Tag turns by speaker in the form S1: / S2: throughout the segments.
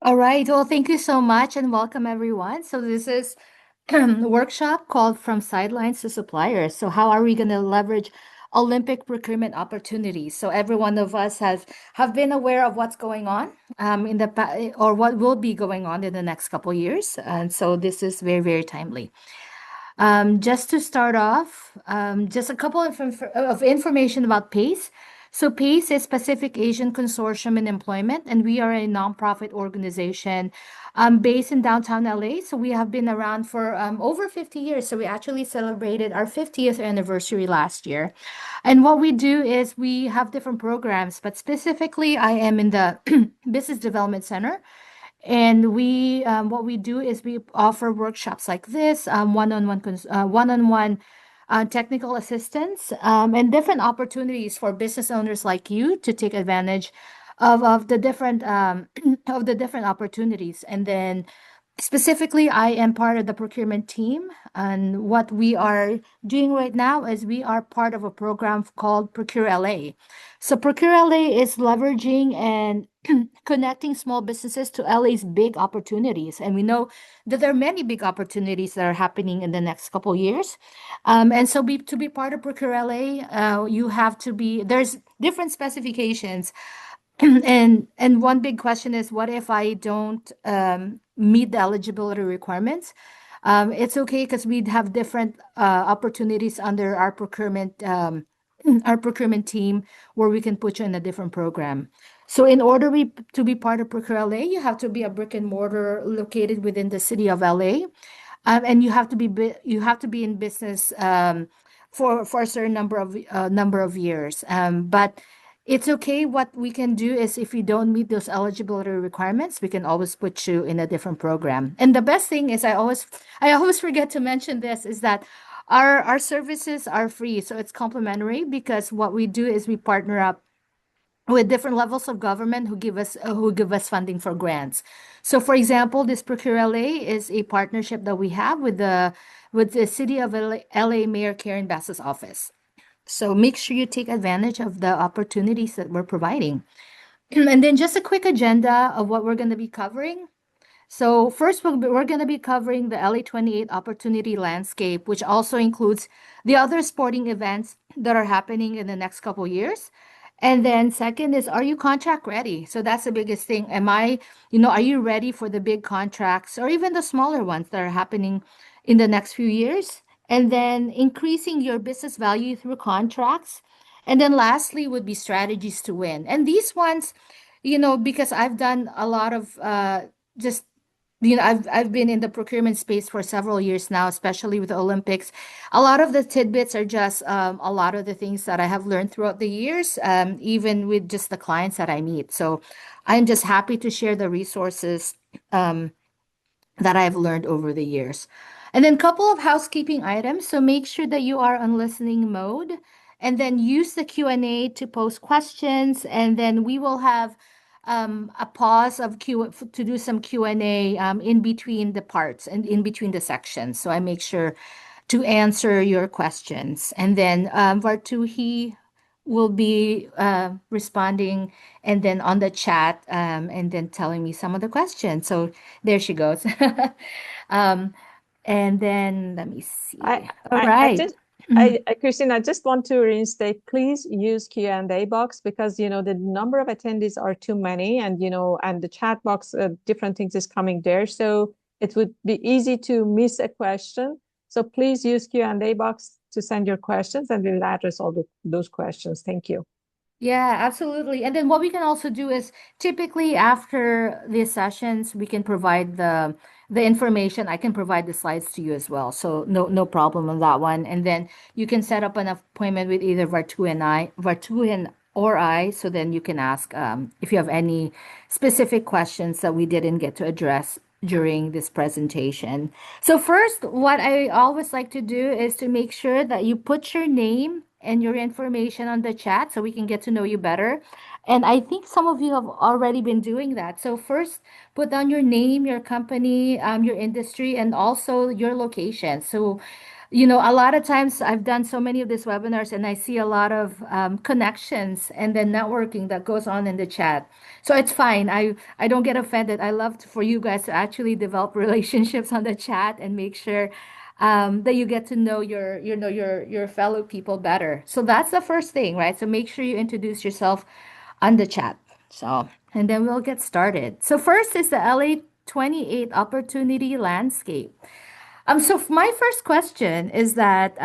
S1: All right. Well, thank you so much and welcome everyone. So this is a workshop called From Sidelines to Suppliers. So how are we going to leverage Olympic procurement opportunities? So every one of us has have been aware of what's going on in or what will be going on in the next couple years. And so this is very, very timely. Just to start off, just a couple of information about PACE. So PACE is Pacific Asian Consortium in Employment, and we are a nonprofit organization based in downtown LA. So we have been around for over 50 years. So we actually celebrated our 50th anniversary last year. And what we do is we have different programs, but specifically, I am in the Business Development Center. And what we do is we offer workshops like this, one-on-one technical assistance, and different opportunities for business owners like you to take advantage of the different of the different opportunities. And then specifically, I am part of the procurement team, and what we are doing right now is we are part of a program called Procure LA. So Procure LA is leveraging and connecting small businesses to LA's big opportunities. And we know that there are many big opportunities that are happening in the next couple years. And so to be part of Procure LA, you have to be, there's different specifications. And one big question is, what if I don't meet the eligibility requirements? It's okay because we'd have different opportunities under our procurement team where we can put you in a different program. So in order to be part of Procure LA, you have to be a brick and mortar located within the city of LA, and you have to be in business for a certain number of years. But it's okay. What we can do is if you don't meet those eligibility requirements, we can always put you in a different program. And the best thing is I always forget to mention this is that our services are free, so it's complimentary because what we do is we partner up with different levels of government who give us funding for grants. So for example, this Procure LA is a partnership that we have with the City of LA Mayor Karen Bass's office. So make sure you take advantage of the opportunities that we're providing. And then just a quick agenda of what we're going to be covering. So first, we're going to be covering the LA 28 opportunity landscape, which also includes the other sporting events that are happening in the next couple years. And then second is, are you contract ready? So that's the biggest thing. Are you ready for the big contracts or even the smaller ones that are happening in the next few years? And then increasing your business value through contracts. And then lastly would be strategies to win. And these ones, because I've done a lot of just I've been in the procurement space for several years now, especially with the Olympics. A lot of the tidbits are just a lot of the things that I have learned throughout the years, even with just the clients that I meet. So I'm just happy to share the resources um, that I've learned over the years. And then couple of housekeeping items. So make sure that you are on listening mode and then use the Q&A to post questions. And then we will have a pause of to do some Q&A in between the parts and in between the sections. So I make sure to answer your questions. And then Vartuhi will be responding and then on the chat and then telling me some of the questions. So there she goes. um, and then let me
S2: I,
S1: see. All
S2: I
S1: right.
S2: just, Christine, I just want to reinstate, please use Q&A box because, the number of attendees are too many and the chat box, different things is coming there. So it would be easy to miss a question. So please use Q&A box to send your questions and we'll address all those questions. Thank you.
S1: Yeah, absolutely. And then what we can also do is typically after these sessions, we can provide the information. I can provide the slides to you as well. So no problem on that one. And then you can set up an appointment with either Vartu and or I, so then you can ask if you have any specific questions that we didn't get to address during this presentation. So first, what I always like to do is to make sure that you put your name and your information on the chat so we can get to know you better. And I think some of you have already been doing that. So first, put down your name, your company, your industry, and also your location. So a lot of times I've done so many of these webinars and I see a lot of connections and then networking that goes on in the chat. So it's fine. I don't get offended. I love for you guys to actually develop relationships on the chat and make sure that you get to know your fellow people better. So that's the first thing, right? So make sure you introduce yourself on the chat. So, and then we'll get started. So first is the LA 28 opportunity landscape. My first question is that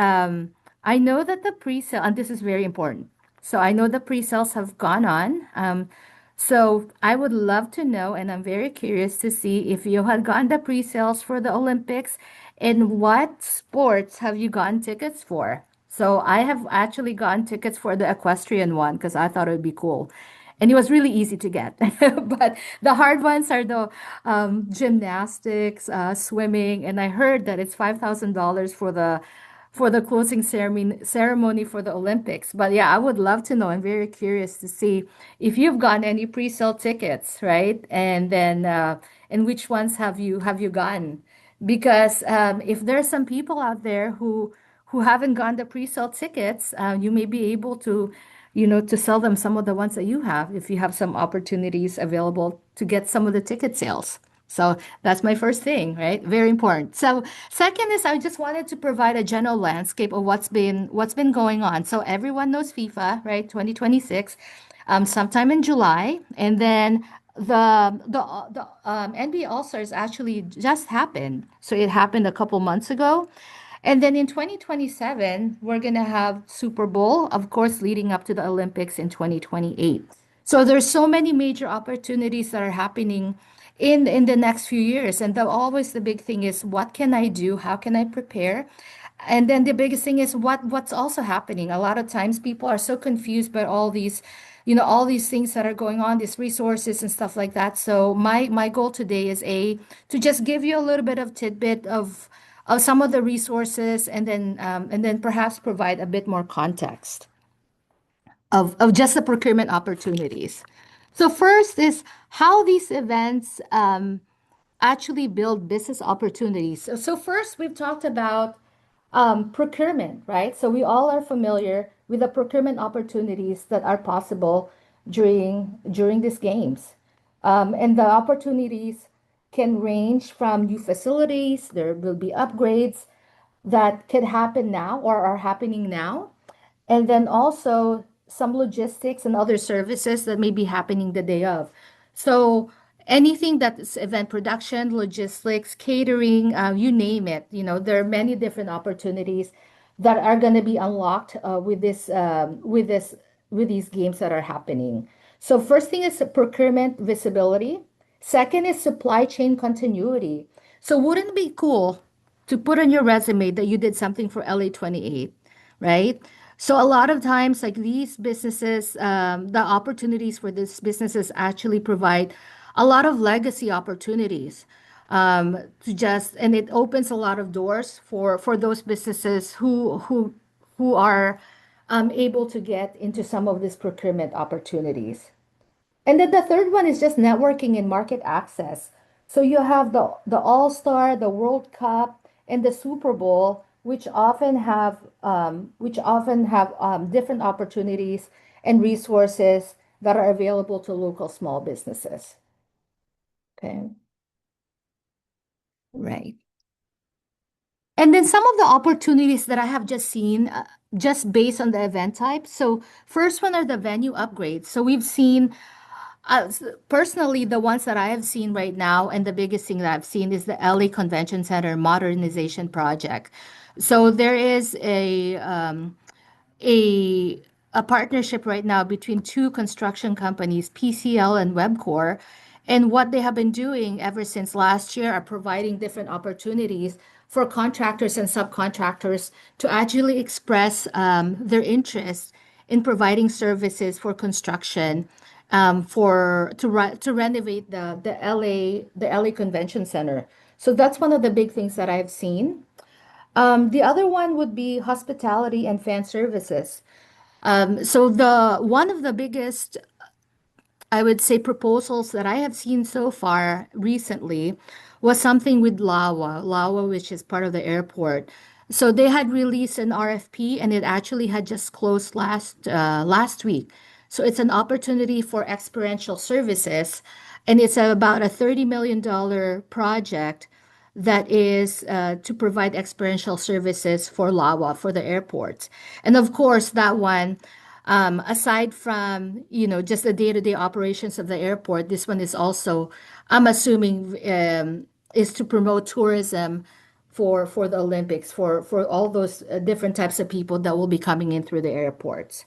S1: I know that the pre-sale, and this is very important. So I know the pre-sales have gone on. So I would love to know, and I'm very curious to see if you had gotten the pre-sales for the Olympics and what sports have you gotten tickets for? So I have actually gotten tickets for the equestrian one because I thought it would be cool. And it was really easy to get. But the hard ones are the gymnastics, swimming, and I heard that it's $5,000 for the closing ceremony for the Olympics. But yeah, I would love to know. I'm very curious to see if you've gotten any pre-sale tickets, right? And which ones have you gotten? Because if there's some people out there who haven't gotten the pre-sale tickets, you may be able to, to sell them some of the ones that you have if you have some opportunities available to get some of the ticket sales. So that's my first thing, right? Very important. So second is I just wanted to provide a general landscape of what's been going on. So everyone knows FIFA, right? 2026, sometime in July, and then the NBA All Stars actually just happened. So it happened a couple months ago. And then in 2027, we're going to have Super Bowl, of course, leading up to the Olympics in 2028. So there's so many major opportunities that are happening in the next few years. And always the big thing is what can I do? How can I prepare? And then the biggest thing is what's also happening. A lot of times people are so confused by all these things that are going on, these resources and stuff like that. So my goal today is to just give you a little bit of tidbit of some of the resources and then perhaps provide a bit more context of just the procurement opportunities. So first is how these events actually build business opportunities. So first, we've talked about procurement, right? So we all are familiar with the procurement opportunities that are possible during these games. And the opportunities can range from new facilities, there will be upgrades that could happen now or are happening now, and then also some logistics and other services that may be happening the day of. So anything that's event production, logistics, catering, you name it, there are many different opportunities that are going to be unlocked with these games that are happening. So first thing is procurement visibility. Second is supply chain continuity. So wouldn't it be cool to put on your resume that you did something for LA 28, right? So a lot of times, like these businesses, the opportunities for these businesses actually provide a lot of legacy opportunities. And it opens a lot of doors for those businesses who are able to get into some of these procurement opportunities. And then the third one is just networking and market access. So you have the All-Star, the World Cup, and the Super Bowl, which often have different opportunities and resources that are available to local small businesses. Okay, right. And then some of the opportunities that I have just seen, just based on the event type. So first one are the venue upgrades. So we've seen personally, the ones that I have seen right now, and the biggest thing that I've seen is the LA Convention Center modernization project. So there is a a partnership right now between two construction companies, PCL and Webcor. And what they have been doing ever since last year are providing different opportunities for contractors and subcontractors to actually express their interest in providing services for construction to renovate the LA Convention Center. So that's one of the big things that I've seen. The other one would be hospitality and fan services. So the one of the biggest, I would say, proposals that I have seen so far recently was something with Lawa, which is part of the airport. So they had released an RFP, and it actually had just closed last week. So it's an opportunity for experiential services, and it's about a $30 million project that is to provide experiential services for LAWA for the airports. And of course, that one, aside from just the day-to-day operations of the airport, this one is also, I'm assuming, is to promote tourism for the Olympics, for all those different types of people that will be coming in through the airports.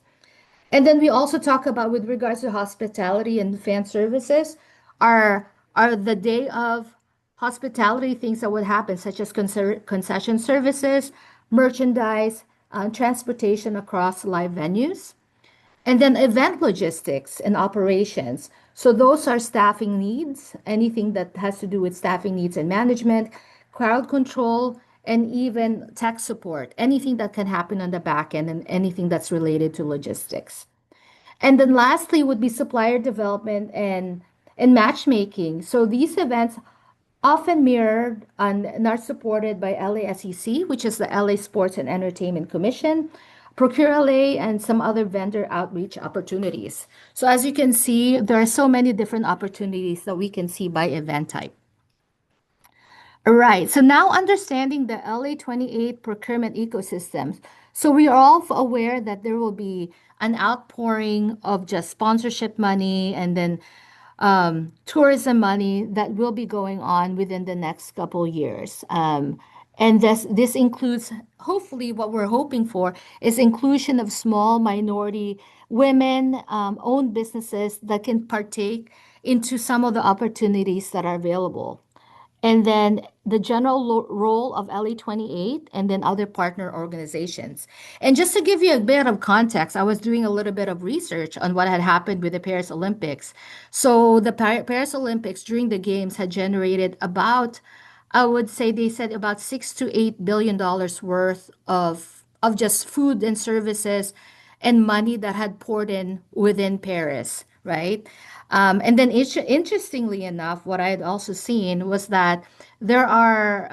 S1: And then we also talk about, with regards to hospitality and fan services, are the day of hospitality things that would happen, such as concession services, merchandise, transportation across live venues. And then event logistics and operations. So those are staffing needs, anything that has to do with staffing needs and management, crowd control, and even tech support, anything that can happen on the back end and anything that's related to logistics. And then lastly would be supplier development and matchmaking. So these events often mirrored and are supported by LASEC, which is the LA Sports and Entertainment Commission, Procure LA, and some other vendor outreach opportunities. So as you can see, there are so many different opportunities that we can see by event type. All right, so now understanding the LA28 procurement ecosystems. So we are all aware that there will be an outpouring of just sponsorship money and then tourism money that will be going on within the next couple years. And this includes, hopefully, what we're hoping for is inclusion of small minority women owned businesses that can partake into some of the opportunities that are available. And then the general role of LE28 and then other partner organizations. And just to give you a bit of context, I was doing a little bit of research on what had happened with the Paris Olympics. So the Paris Olympics during the games had generated about, I would say they said about $6 to $8 billion worth of just food and services and money that had poured in within Paris, right? And then interestingly enough, what I had also seen was that there are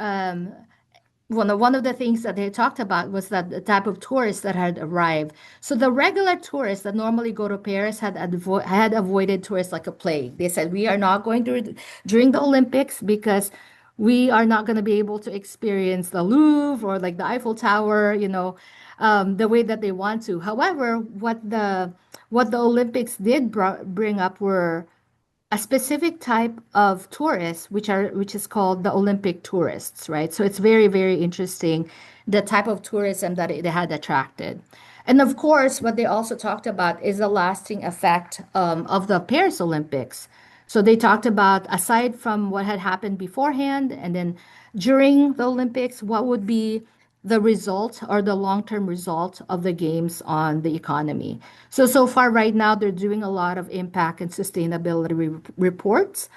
S1: one of the things that they talked about was that the type of tourists that had arrived. So the regular tourists that normally go to Paris had avoided tourists like a plague. They said we are not going to during the Olympics because we are not going to be able to experience the Louvre or like the Eiffel Tower, the way that they want to. However, what the Olympics did bring up were a specific type of tourists which is called the Olympic tourists, right? So it's very, very interesting the type of tourism that it had attracted. And of course, what they also talked about is the lasting effect of the Paris Olympics. So they talked about, aside from what had happened beforehand and then during the Olympics, what would be the result or the long-term result of the games on the economy. So far right now, they're doing a lot of impact and sustainability reports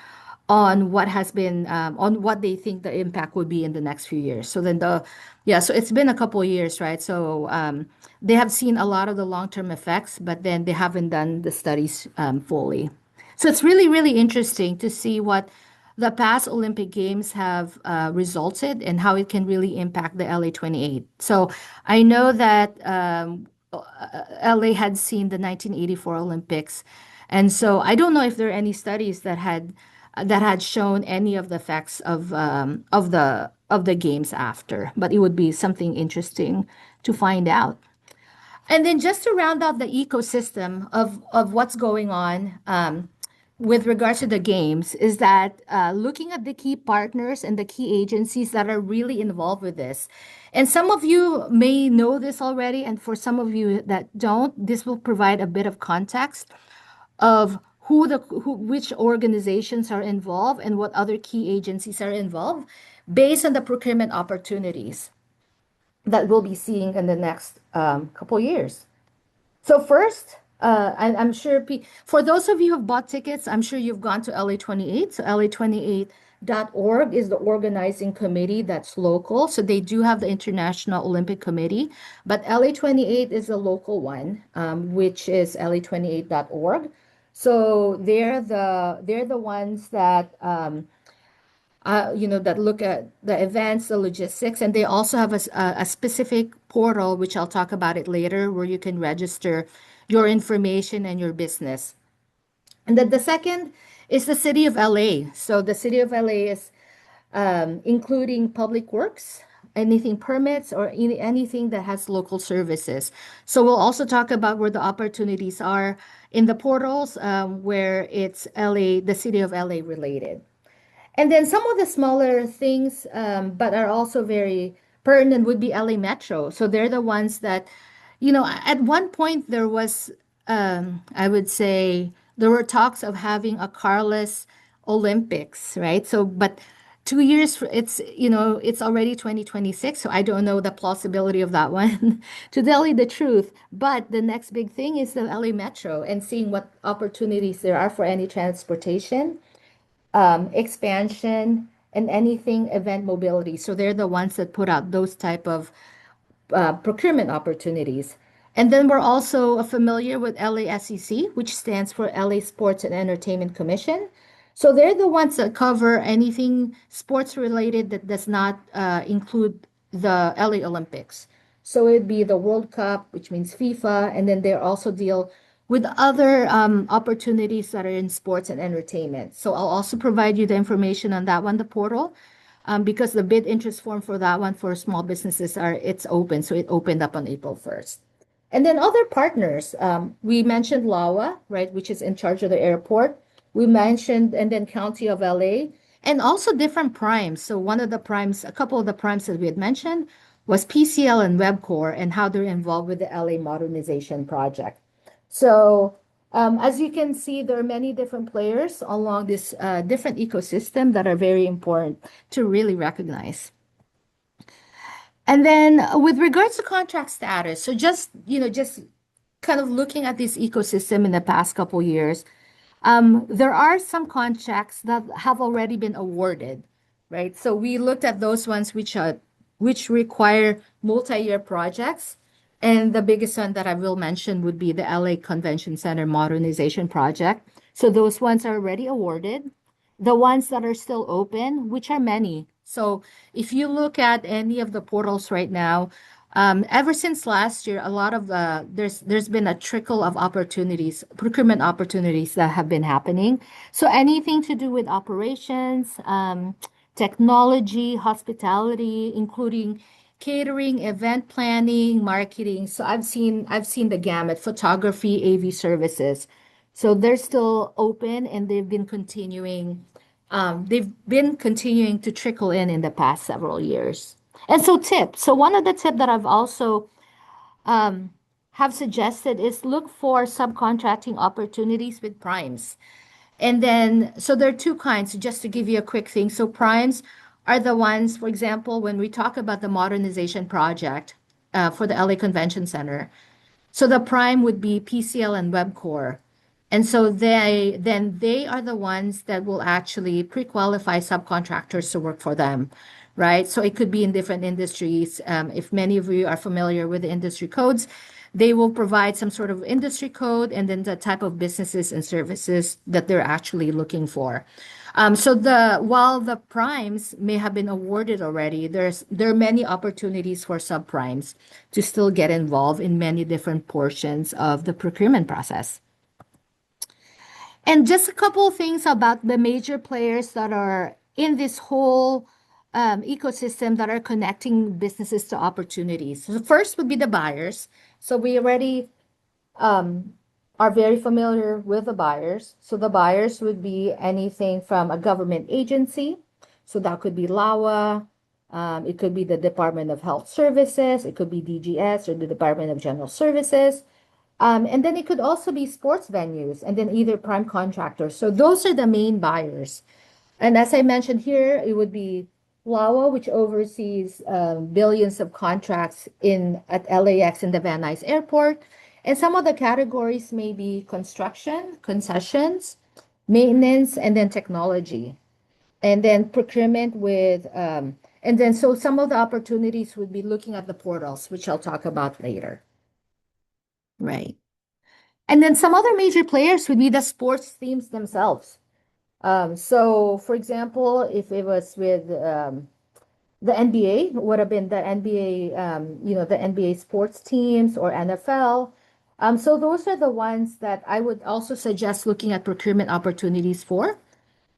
S1: on what has been on what they think the impact would be in the next few years. So it's been a couple of years, right? So they have seen a lot of the long-term effects, but then they haven't done the studies fully. So it's really, really interesting to see what the past Olympic Games have resulted and how it can really impact the LA28. So I know that LA had seen the 1984 Olympics, and so I don't know if there are any studies that had shown any of the effects of the games after, but it would be something interesting to find out. And then just to round out the ecosystem of what's going on with regards to the games is that looking at the key partners and the key agencies that are really involved with this. And some of you may know this already, and for some of you that don't, this will provide a bit of context of which organizations are involved and what other key agencies are involved based on the procurement opportunities that we'll be seeing in the next couple years. So first, I'm sure for those of you who have bought tickets, I'm sure you've gone to LA28. So LA28.org is the organizing committee that's local. So they do have the International Olympic Committee, but LA28 is a local one, which is LA28.org. So they're the ones that that look at the events, the logistics, and they also have a specific portal, which I'll talk about it later, where you can register your information and your business. And then the second is the city of LA. So the city of LA is including public works, anything permits, or anything that has local services. So we'll also talk about where the opportunities are in the portals where it's LA, the city of LA related. And then some of the smaller things, but are also very pertinent, would be LA Metro. So they're the ones that, at one point there was, I would say, there were talks of having a carless Olympics, right? So, but 2 years, it's already 2026. So I don't know the plausibility of that one, to tell you the truth. But the next big thing is the LA Metro and seeing what opportunities there are for any transportation expansion, and anything event mobility. So they're the ones that put out those type of procurement opportunities. And then we're also familiar with LASEC, which stands for LA Sports and Entertainment Commission. So they're the ones that cover anything sports related that does not include the LA Olympics. So it'd be the World Cup, which means FIFA, and then they also deal with other opportunities that are in sports and entertainment. So I'll also provide you the information on that one, the portal, because the bid interest form for that one for small businesses it's open. So it opened up on April 1st. And then other partners, we mentioned LAWA, right, which is in charge of the airport. We mentioned, and then County of LA, and also different primes. So one of the primes, a couple of the primes that we had mentioned was PCL and Webcore and how they're involved with the LA modernization project. So as you can see, there are many different players along this different ecosystem that are very important to really recognize. And then with regards to contract status, so just kind of looking at this ecosystem in the past couple years, there are some contracts that have already been awarded, right? So we looked at those ones which require multi-year projects. And the biggest one that I will mention would be the LA Convention Center Modernization Project. So those ones are already awarded. The ones that are still open, which are many. So if you look at any of the portals right now, ever since last year, a lot of there's been a trickle of opportunities, procurement opportunities that have been happening. So anything to do with operations, technology, hospitality, including catering, event planning, marketing. So I've seen the gamut, photography, AV services. So they're still open and they've been continuing to trickle in the past several years. And so tip. So one of the tip that I've also have suggested is look for subcontracting opportunities with primes. And then, so there are two kinds, just to give you a quick thing. So primes are the ones, for example, when we talk about the modernization project for the LA Convention Center. So the prime would be PCL and Webcore. And so they are the ones that will actually pre-qualify subcontractors to work for them, right? So it could be in different industries. If many of you are familiar with the industry codes, they will provide some sort of industry code and then the type of businesses and services that they're actually looking for. While the primes may have been awarded already, there are many opportunities for subprimes to still get involved in many different portions of the procurement process. And just a couple of things about the major players that are in this whole ecosystem that are connecting businesses to opportunities. So the first would be the buyers. So we already are very familiar with the buyers. So the buyers would be anything from a government agency. So that could be LAWA. It could be the Department of Health Services. It could be DGS or the Department of General Services. And then it could also be sports venues and then either prime contractors. So those are the main buyers. And as I mentioned here, it would be LAWA, which oversees billions of contracts at LAX and the Van Nuys Airport. And some of the categories may be construction, concessions, maintenance, and then technology. And then procurement and then so some of the opportunities would be looking at the portals, which I'll talk about later. Right. And then some other major players would be the sports teams themselves. So, for example, if it was with the NBA, would have been the NBA, the NBA sports teams or NFL. So those are the ones that I would also suggest looking at procurement opportunities for,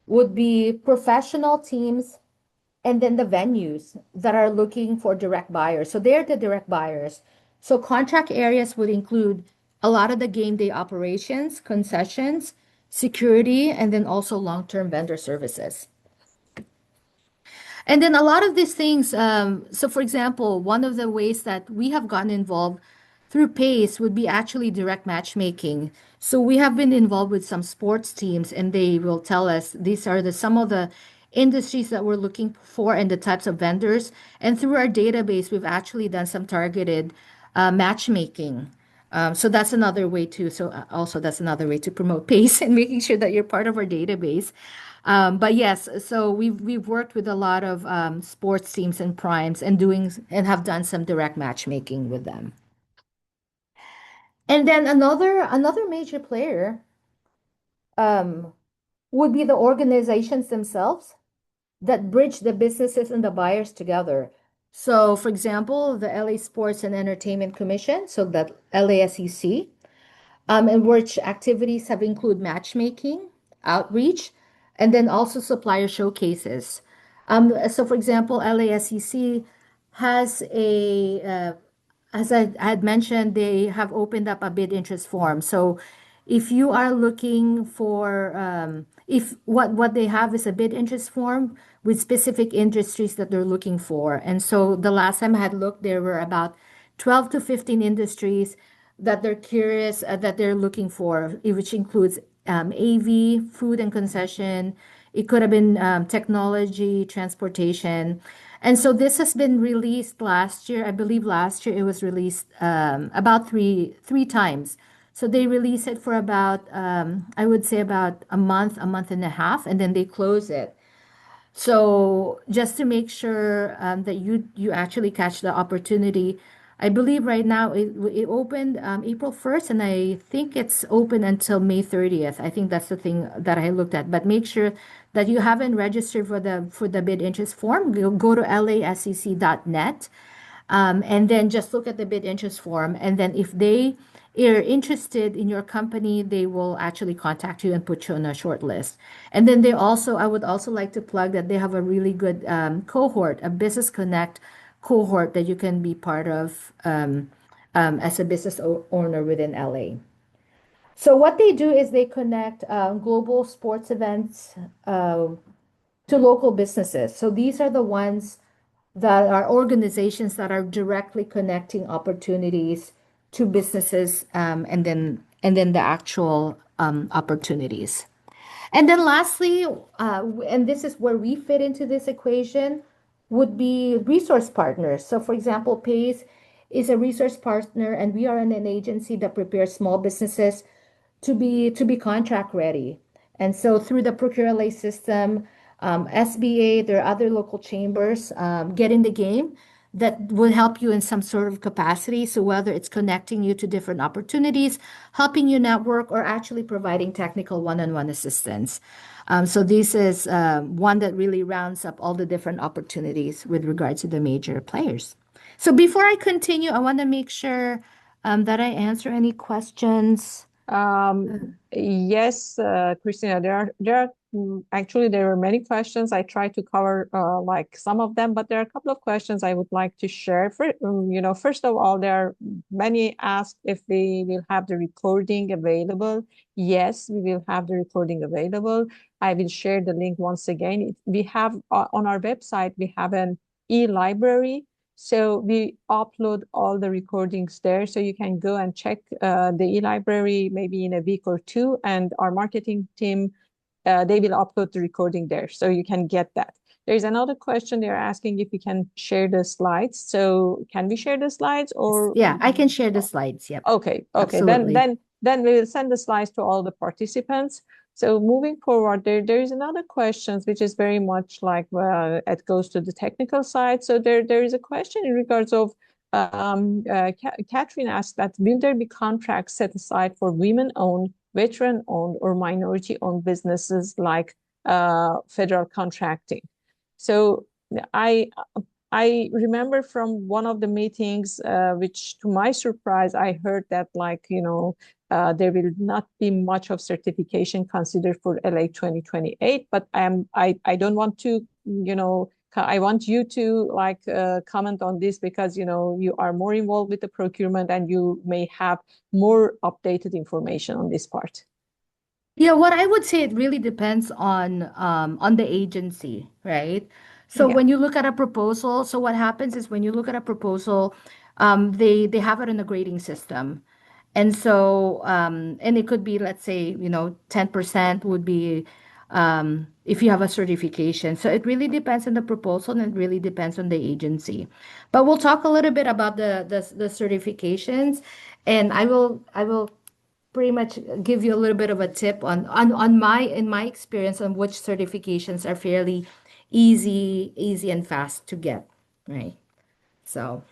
S1: would be professional teams and then the venues that are looking for direct buyers. So they're the direct buyers. So contract areas would include a lot of the game day operations, concessions, security, and then also long-term vendor services. And then a lot of these things, so for example, one of the ways that we have gotten involved through PACE would be actually direct matchmaking. So we have been involved with some sports teams, and they will tell us these are the some of the industries that we're looking for and the types of vendors. And through our database, we've actually done some targeted matchmaking. So that's another way to, also that's another way to promote PACE and making sure that you're part of our database. But yes, so we've worked with a lot of sports teams and primes and doing and have done some direct matchmaking with them. And then another major player um, would be the organizations themselves that bridge the businesses and the buyers together. So, for example, the LA Sports and Entertainment Commission, so that LASEC, in which activities have include matchmaking, outreach, and then also supplier showcases. So, for example, LASEC has as I had mentioned, they have opened up a bid interest form. So, if you are looking for, if what they have is a bid interest form with specific industries that they're looking for, and so the last time I had looked, there were about 12 to 15 industries that they're curious that they're looking for, which includes AV, food and concession. It could have been technology, transportation. And so this has been released last year. I believe last year it was released about three times. So they release it for about I would say about a month and a half, and then they close it. So just to make sure that you actually catch the opportunity, I believe right now it opened April 1st, and I think it's open until May 30th. I think that's the thing that I looked at. But make sure that you haven't registered for the bid interest form. Go to lascc.net, and then just look at the bid interest form. And then if they are interested in your company, they will actually contact you and put you on a short list. And then I would also like to plug that they have a really good cohort, a Business Connect cohort that you can be part of as a owner within LA. So what they do is they connect global sports events to local businesses. So these are the ones that are organizations that are directly connecting opportunities to businesses, and then the actual opportunities. And then lastly, and this is where we fit into this equation, would be resource partners. So, for example, PACE is a resource partner, and we are an agency that prepares small businesses to be contract ready. And so through the Procure LA system, SBA, there are other local chambers get in the game that will help you in some sort of capacity. So whether it's connecting you to different opportunities, helping you network, or actually providing technical one-on-one assistance. So this is one that really rounds up all the different opportunities with regards to the major players. So before I continue, I want to make sure that I answer any questions.
S2: Yes, Christina, actually there are many questions. I try to cover like some of them, but there are a couple of questions I would like to share. First of all, there are many asked if we will have the recording available. Yes, we will have the recording available. I will share the link once again. We have on our website, we have an e-library. So we upload all the recordings there. So you can go and check the e-library maybe in a week or two, and our marketing team, they will upload the recording there. So you can get that. There's another question they're asking if we can share the slides. So can we share the slides or?
S1: Yeah, I can share the slides. Yep.
S2: Okay.
S1: Absolutely.
S2: Then we will send the slides to all the participants. So moving forward, there is another question which is very much like it goes to the technical side. So there is a question in regards of Catherine asked that will there be contracts set aside for women-owned, veteran-owned, or minority-owned businesses like federal contracting. So I I remember from one of the meetings, which to my surprise, I heard that there will not be much of certification considered for LA 2028, but I don't want to, I want you to comment on this because you are more involved with the procurement and you may have more updated information on this part.
S1: Yeah, what I would say, it really depends on the agency, right? So
S2: Yeah.
S1: when you look at a proposal, so what happens is when you look at a proposal, they have it in a grading system. And so and it could be, let's say, 10% would be if you have a certification. So it really depends on the proposal, and it really depends on the agency. But we'll talk a little bit about the certifications, and I will pretty much give you a little bit of a tip on my in my experience on which certifications are fairly easy and fast to get, right? So,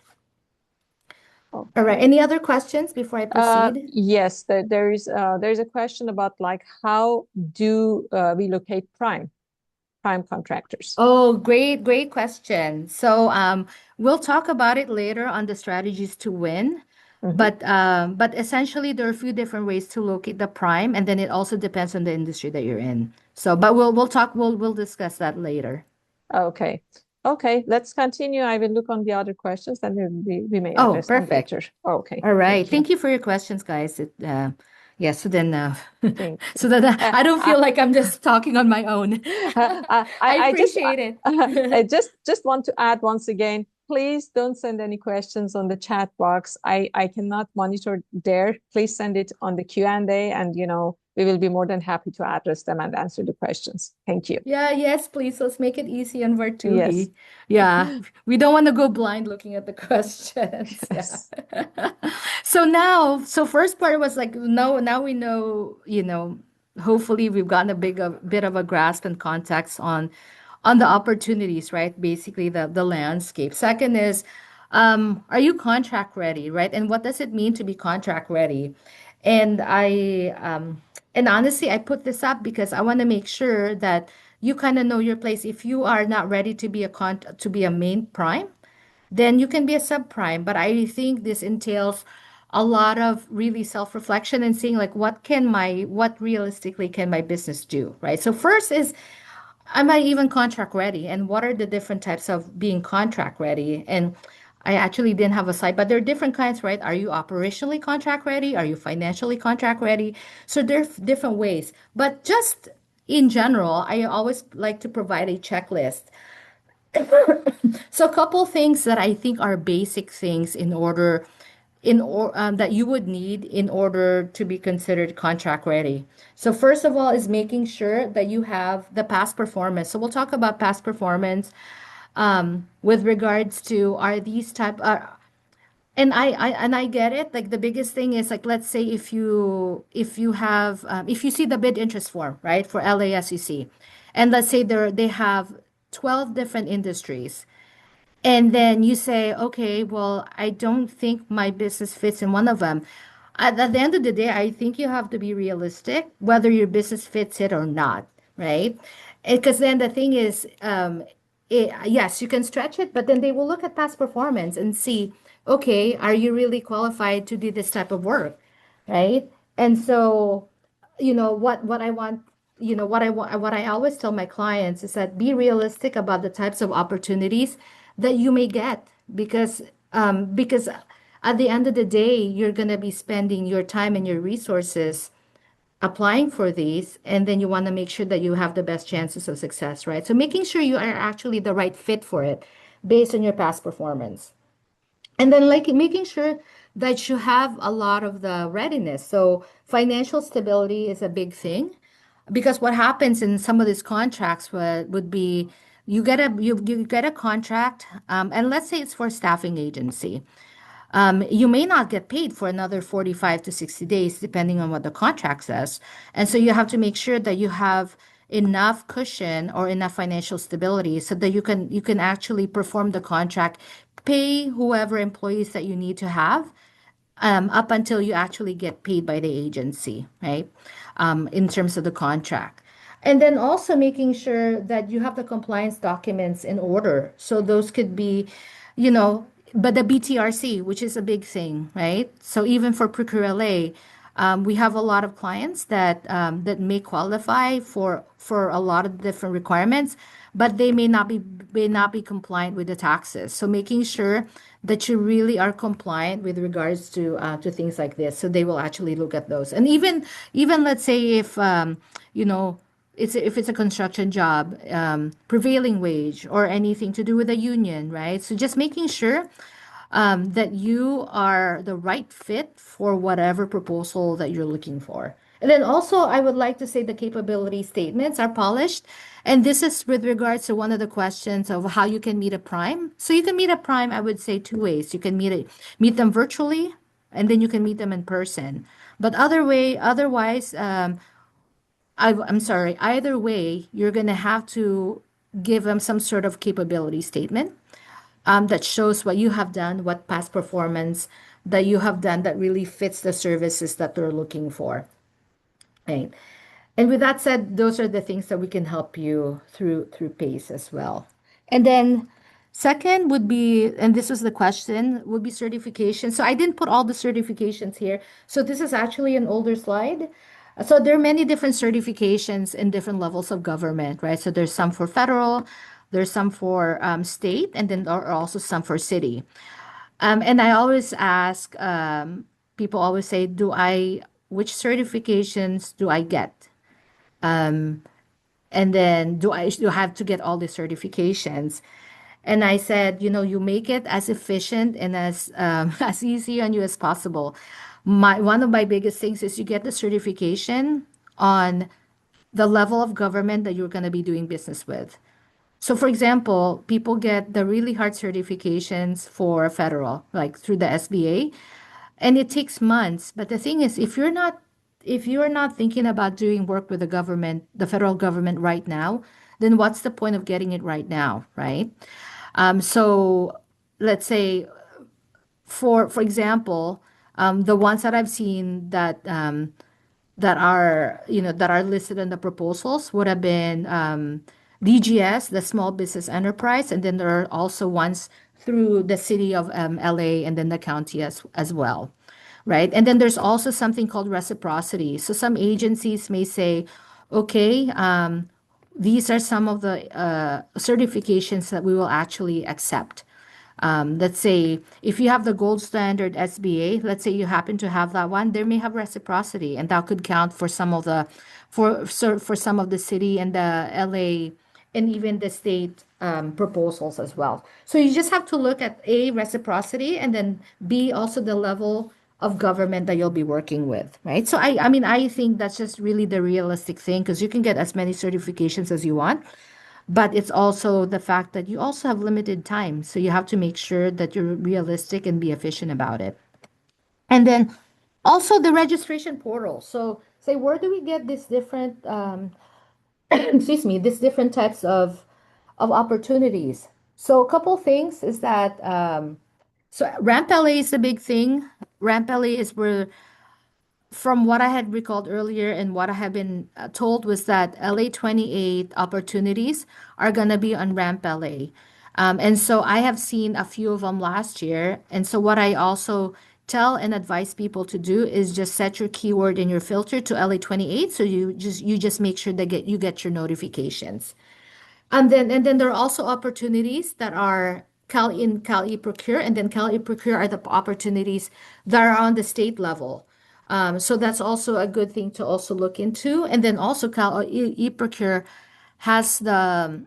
S1: all right.
S2: Okay.
S1: Any other questions before I proceed?
S2: Yes, there is a question about how do we locate prime contractors?
S1: Oh, great question. So, we'll talk about it later on the strategies to win.
S2: Mhm.
S1: But essentially, there are a few different ways to locate the prime, and then it also depends on the industry that you're in. So, but we'll discuss that later.
S2: Okay. Okay, let's continue. I will look on the other questions and we may
S1: Oh,
S2: address them
S1: perfect.
S2: later. Okay,
S1: All right.
S2: thank you.
S1: Thank you for your questions, guys. Yeah, so then
S2: Thank
S1: so
S2: you.
S1: that
S2: Uh,
S1: I don't
S2: I,
S1: feel like I'm just talking on my own. I
S2: I just
S1: appreciate it.
S2: I just want to add once again, please don't send any questions on the chat box. I cannot monitor there. Please send it on the Q&A and we will be more than happy to address them and answer the questions. Thank you.
S1: Yeah, yes, please. Let's make it easy on
S2: Yes.
S1: Vartuhi. Yeah, we don't want to go blind looking at the questions. Yeah.
S2: Yes.
S1: So first part was like, no, now we know, hopefully we've gotten a bit of a grasp and context on the opportunities, right? Basically the landscape. Second is, are you contract ready, right? And what does it mean to be contract ready? And and honestly, I put this up because I want to make sure that you kind of know your place. If you are not ready to be to be a main prime, then you can be a subprime. But I think this entails a lot of really self-reflection and seeing like what realistically can my business do, right? So first is, am I even contract ready? And what are the different types of being contract ready? And I actually didn't have a site, but there are different kinds, right? Are you operationally contract ready? Are you financially contract ready? So there's different ways. But just in general, I always like to provide a checklist. So a couple things that I think are basic things that you would need in order to be considered contract ready. So first of all is making sure that you have the past performance. So we'll talk about past performance with regards to are these type and I get it. Like the biggest thing is like let's say if you have if you see the bid interest form, right, for LASEC, and let's say they have 12 different industries, and then you say, okay, well, I don't think my business fits in one of them. At the end of the day, I think you have to be realistic, whether your business fits it or not, right? Because then the thing is, yes, you can stretch it, but then they will look at past performance and see, okay, are you really qualified to do this type of work, right? And so, what I want, what I always tell my clients is that be realistic about the types of opportunities that you may get, because at the end of the day, you're gonna be spending your time and your resources applying for these, and then you want to make sure that you have the best chances of success, right? So making sure you are actually the right fit for it based on your past performance. And then like making sure that you have a lot of the readiness. So financial stability is a big thing because what happens in some of these contracts would be you get a contract, and let's say it's for a staffing agency. You may not get paid for another 45 to 60 days, depending on what the contract says. And so you have to make sure that you have enough cushion or enough financial stability so that you can actually perform the contract, pay whoever employees that you need to have, up until you actually get paid by the agency, right? In terms of the contract. And then also making sure that you have the compliance documents in order. So those could be, you know, but the BTRC, which is a big thing, right? So even for Procure LA, we have a lot of clients that may qualify for a lot of different requirements, but they may not be compliant with the taxes. So making sure that you really are compliant with regards to things like this, so they will actually look at those. And even let's say if you know if it's a construction job, prevailing wage or anything to do with a union, right? So just making sure that you are the right fit for whatever proposal that you're looking for. And then also, I would like to say the capability statements are polished. And this is with regards to one of the questions of how you can meet a prime. So you can meet a prime, I would say two ways. You can meet them virtually, and then you can meet them in person. But otherwise, I'm sorry, either way, you're going to have to give them some sort of capability statement that shows what you have done, what past performance that you have done that really fits the services that they're looking for. Right. And with that said, those are the things that we can help you through PACE as well. And then second would be, and this was the question, would be certification. So I didn't put all the certifications here. So this is actually an older slide. So there are many different certifications in different levels of government, right? So there's some for federal, there's some for state, and then there are also some for city. And I always ask, people always say, which certifications do I get? And then do I have to get all the certifications? And I said, you make it as efficient and as as easy on you as possible. One of my biggest things is you get the certification on the level of government that you're going to be doing business with. So, for example, people get the really hard certifications for federal, like through the SBA, and it takes months. But the thing is, if you're not thinking about doing work with the government, the federal government right now, then what's the point of getting it right now, right? So let's say, for example, the ones that I've seen that are listed in the proposals would have been DGS, the Small Business Enterprise, and then there are also ones through the city of LA and then the county as well, right? And then there's also something called reciprocity. So some agencies may say, okay, these are some of the certifications that we will actually accept. Let's say if you have the gold standard SBA, let's say you happen to have that one, there may have reciprocity, and that could count for some of the city and the LA and even the state proposals as well. So you just have to look at A, reciprocity, and then B, also the level of government that you'll be working with, right? So I mean, I think that's just really the realistic thing because you can get as many certifications as you want, but it's also the fact that you also have limited time. So you have to make sure that you're realistic and be efficient about it. And then also the registration portal. So say, where do we get this different, excuse me, these different types of opportunities? So a couple things is that, so Ramp LA is the big thing. Ramp LA is where, from what I had recalled earlier and what I have been told, was that LA 28 opportunities are going to be on Ramp LA. And so I have seen a few of them last year. And so what I also tell and advise people to do is just set your keyword in your filter to LA 28. So you just make sure that you get your notifications. And then there are also opportunities that are Cal e-Procure, and then Cal e-Procure are the opportunities that are on the state level. So that's also a good thing to also look into. And then also Cal e-Procure has the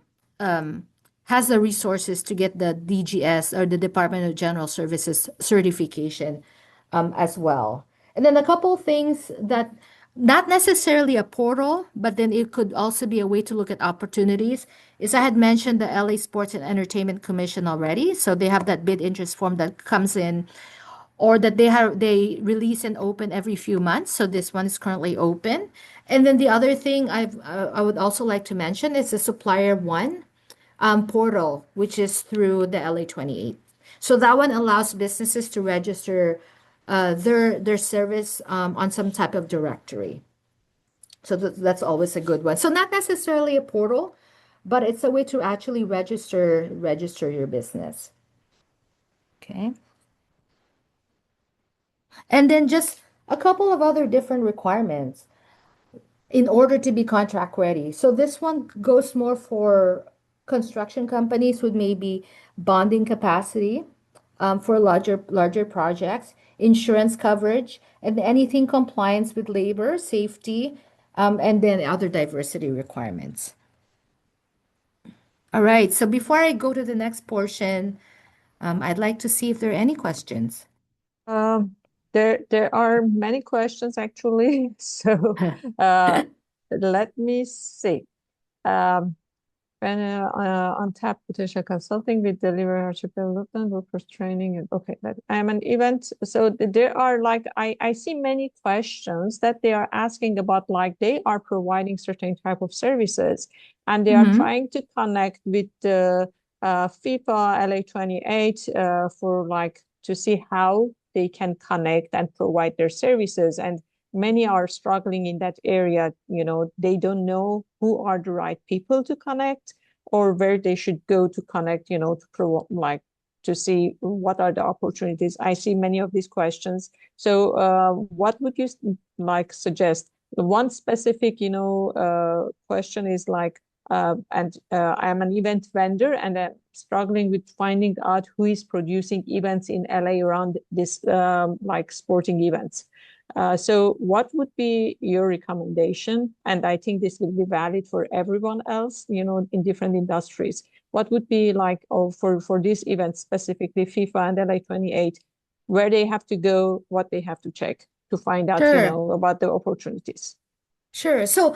S1: has the resources to get the DGS, or the Department of General Services certification, as well. And then a couple things that, not necessarily a portal, but then it could also be a way to look at opportunities, is I had mentioned the LA Sports and Entertainment Commission already. So they have that bid interest form that comes in, or that they release and open every few months. So this one is currently open. And then the other thing I would also like to mention is the Supplier One portal, which is through the LA 28. So that one allows businesses to register their service on some type of directory. So that's always a good one. So not necessarily a portal, but it's a way to actually register your business. Okay. And then just a couple of other different requirements in order to be contract ready. So this one goes more for construction companies with maybe bonding capacity for larger projects, insurance coverage, and anything compliance with labor, safety, and then other diversity requirements. All right. So before I go to the next portion, I'd like to see if there are any questions.
S2: Um, there are many questions actually. So uh, let me see. Um, when untapped potential consulting with delivery hardship development, workforce training, and okay, that I'm an event. So there are like I see many questions that they are asking about, like they are providing certain type of services and they are
S1: Mm-hmm.
S2: trying to connect with the FIFA LA 28 for like to see how they can connect and provide their services. And many are struggling in that area. You know, they don't know who are the right people to connect or where they should go to connect, you know, to like to see what are the opportunities. I see many of these questions. So what would you like suggest? One specific, you know, question is like, I'm an event vendor and I'm struggling with finding out who is producing events in LA around this like sporting events. So what would be your recommendation? And I think this will be valid for everyone else, you know, in different industries. What would be like for this event specifically, FIFA and LA 28, where they have to go, what they have to check to find out, you
S1: Sure.
S2: know, about the opportunities?
S1: Sure. So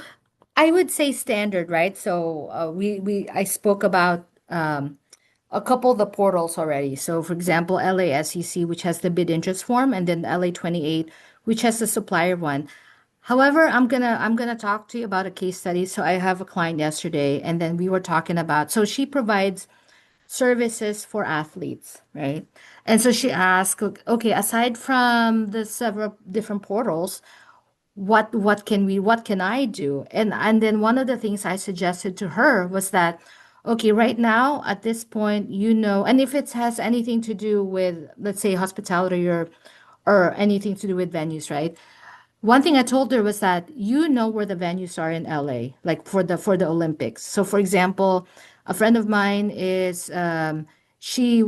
S1: I would say standard, right? So we I spoke about a couple of the portals already. So for example, LASEC, which has the bid interest form, and then LA 28, which has the supplier one. However, I'm gonna talk to you about a case study. So I have a client yesterday, and then we were talking about, so she provides services for athletes, right? And so she asked, okay, aside from the several different portals, what can I do? And then one of the things I suggested to her was that, okay, right now at this point, you know, and if it has anything to do with, let's say, hospitality or anything to do with venues, right? One thing I told her was that you know where the venues are in LA, like for the Olympics. So, for example, a friend of mine is she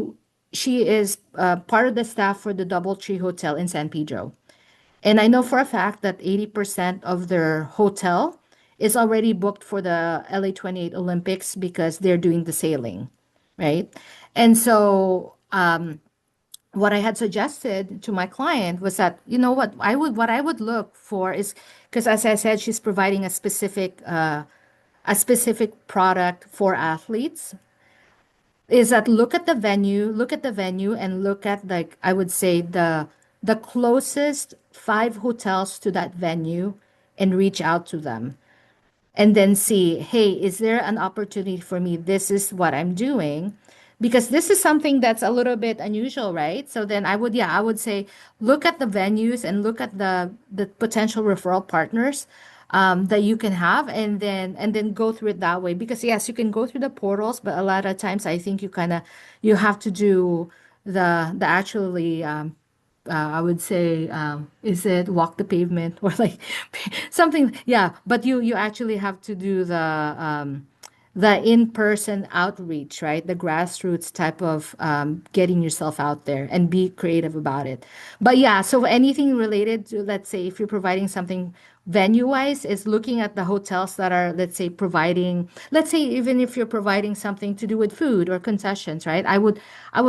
S1: she is part of the staff for the DoubleTree Hotel in San Pedro. And I know for a fact that 80% of their hotel is already booked for the LA 28 Olympics because they're doing the sailing, right? And so what I had suggested to my client was that, you know what I would look for is, because as I said, she's providing a specific product for athletes, is that look at the venue and look at, like, I would say the closest five hotels to that venue and reach out to them and then see, hey, is there an opportunity for me? This is what I'm doing. Because this is something that's a little bit unusual, right? So then I would say, look at the venues and look at the potential referral partners that you can have, and then go through it that way. Because yes, you can go through the portals, but a lot of times I think you have to do the actually I would say, is it walk the pavement or like something? Yeah, but you actually have to do the in-person outreach, right? The grassroots type of getting yourself out there and be creative about it. But yeah, so anything related to, let's say, if you're providing something venue-wise, is looking at the hotels that are, let's say, providing, let's say, even if you're providing something to do with food or concessions, right? I would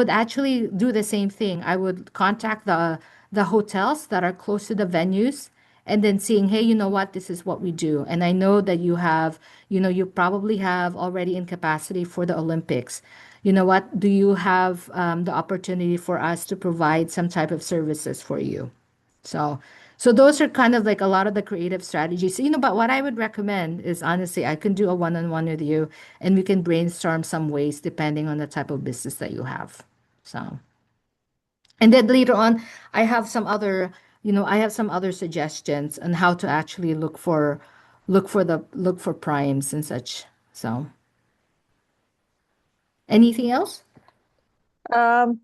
S1: actually do the same thing. I would contact the hotels that are close to the venues and then seeing, hey, you know what, this is what we do. And I know that you have, you know, you probably have already in capacity for the Olympics. You know what, do you have the opportunity for us to provide some type of services for you? So, so those are kind of like a lot of the creative strategies, you know, but what I would recommend is, honestly, I can do a one-on-one with you and we can brainstorm some ways depending on the type of business that you have. So. And then later on, I have some other, you know, I have some other suggestions on how to actually look look for primes and such. So, anything else?
S2: Um,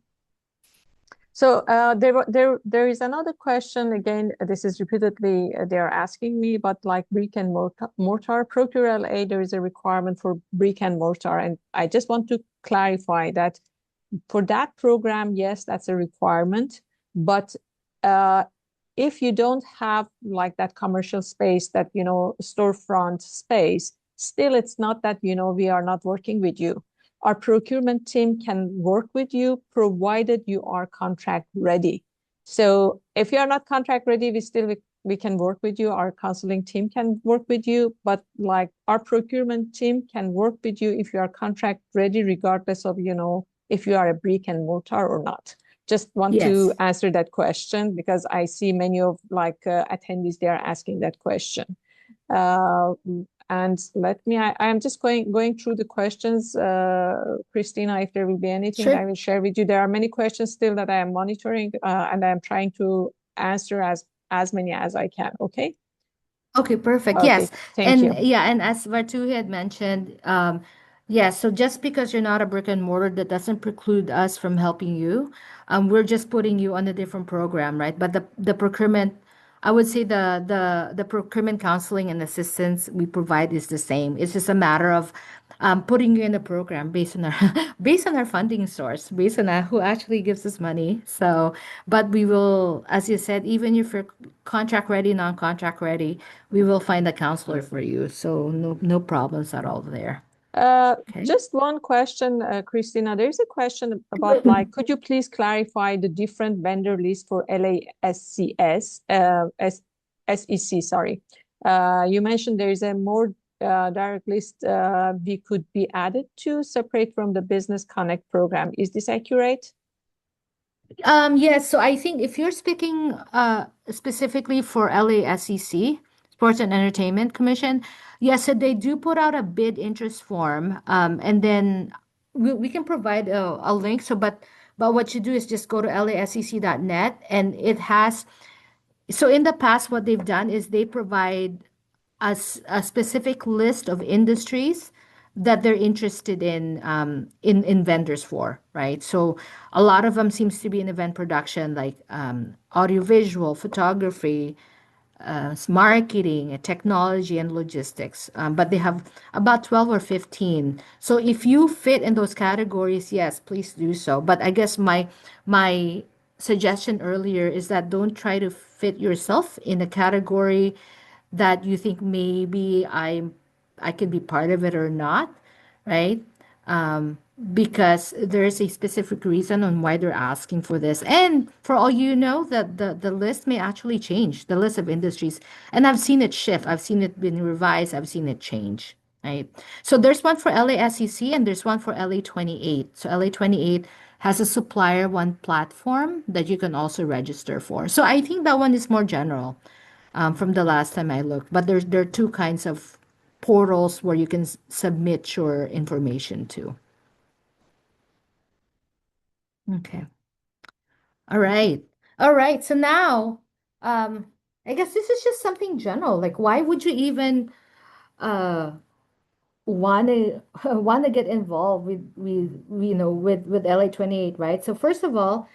S2: there is another question. Again, this is repeatedly they are asking me, but like brick and mortar, Procure LA, there is a requirement for brick and mortar, and I just want to clarify that for that program, yes, that's a requirement. But uh, if you don't have like that commercial space, that storefront space, still it's not that we are not working with you. Our procurement team can work with you provided you are contract ready. So if you are not contract ready, we can work with you. Our counseling team can work with you, but like our procurement team can work with you if you are contract ready, regardless of if you are a brick and mortar or not. Just want to
S1: Yes.
S2: answer that question because I see many of attendees, they are asking that question. Uh, and I am just going through the questions. Christina, if there will be anything I
S1: Sure.
S2: will share with you. There are many questions still that I am monitoring, and I am trying to answer as many as I can. Okay.
S1: Okay, perfect.
S2: Okay.
S1: Yes.
S2: Thank
S1: And
S2: you.
S1: yeah, and as Vartu had mentioned, yeah, so just because you're not a brick and mortar, that doesn't preclude us from helping you. We're just putting you on a different program, right? But the procurement, I would say the procurement counseling and assistance we provide is the same. It's just a matter of putting you in a program based on our based on our funding source, based on who actually gives us money. So, but we will, as you said, even if you're contract ready, non-contract ready, we will find a counselor for you. So no problems at all there. Okay.
S2: Just one question, Christina. There's a question about like, could you please clarify the different vendor list for LASCS, SEC, sorry. You mentioned there is a more direct list we could be added to separate from the Business Connect program. Is this accurate?
S1: Yes, so I think if you're speaking specifically for LASEC, Sports and Entertainment Commission, yes, so they do put out a bid interest form, and then we can provide a link. So, but what you do is just go to lasec.net, and it has. So in the past, what they've done is they provide a specific list of industries that they're interested in vendors for, right? So a lot of them seems to be in event production, like audiovisual, photography, marketing, technology, and logistics. But they have about 12 or 15. So if you fit in those categories, yes, please do so. But I guess my suggestion earlier is that don't try to fit yourself in a category that you think maybe I can be part of it or not, right? Because there's a specific reason on why they're asking for this. And for all you know, the list may actually change, the list of industries. And I've seen it shift. I've seen it been revised. I've seen it change, right? So there's one for LASEC and there's one for LA28. So LA28 has a supplier one platform that you can also register for. So I think that one is more general from the last time I looked. But there are two kinds of portals where you can submit your information to. Okay. All right. All right. So now, um, I guess this is just something general. Like, why would you even uh wanna wanna get involved with LA28, right? So first of all,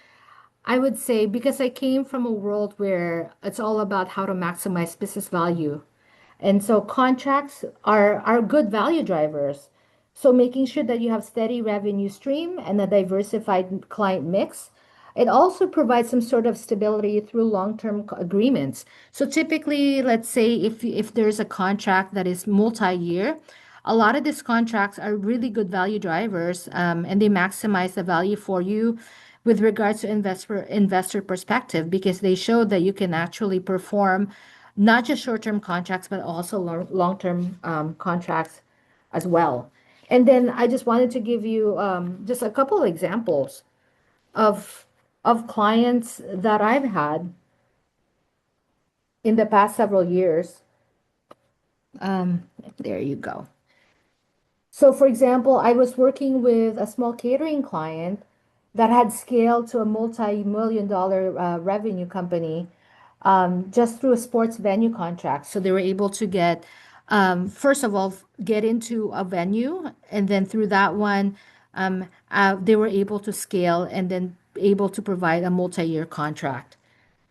S1: I would say because I came from a world where it's all about how to maximize business value. And so contracts are good value drivers. So making sure that you have steady revenue stream and a diversified client mix. It also provides some sort of stability through long-term agreements. So typically, let's say if there's a contract that is multi-year, a lot of these contracts are really good value drivers, and they maximize the value for you with regards to investor perspective because they show that you can actually perform not just short-term contracts, but also long-term contracts as well. And then I just wanted to give you just a couple of examples of clients that I've had in the past several years. There you go. So, for example, I was working with a small catering client that had scaled to a multi-million dollar revenue company just through a sports venue contract. So they were able to get first of all, get into a venue, and then through that one, they were able to scale and then able to provide a multi-year contract.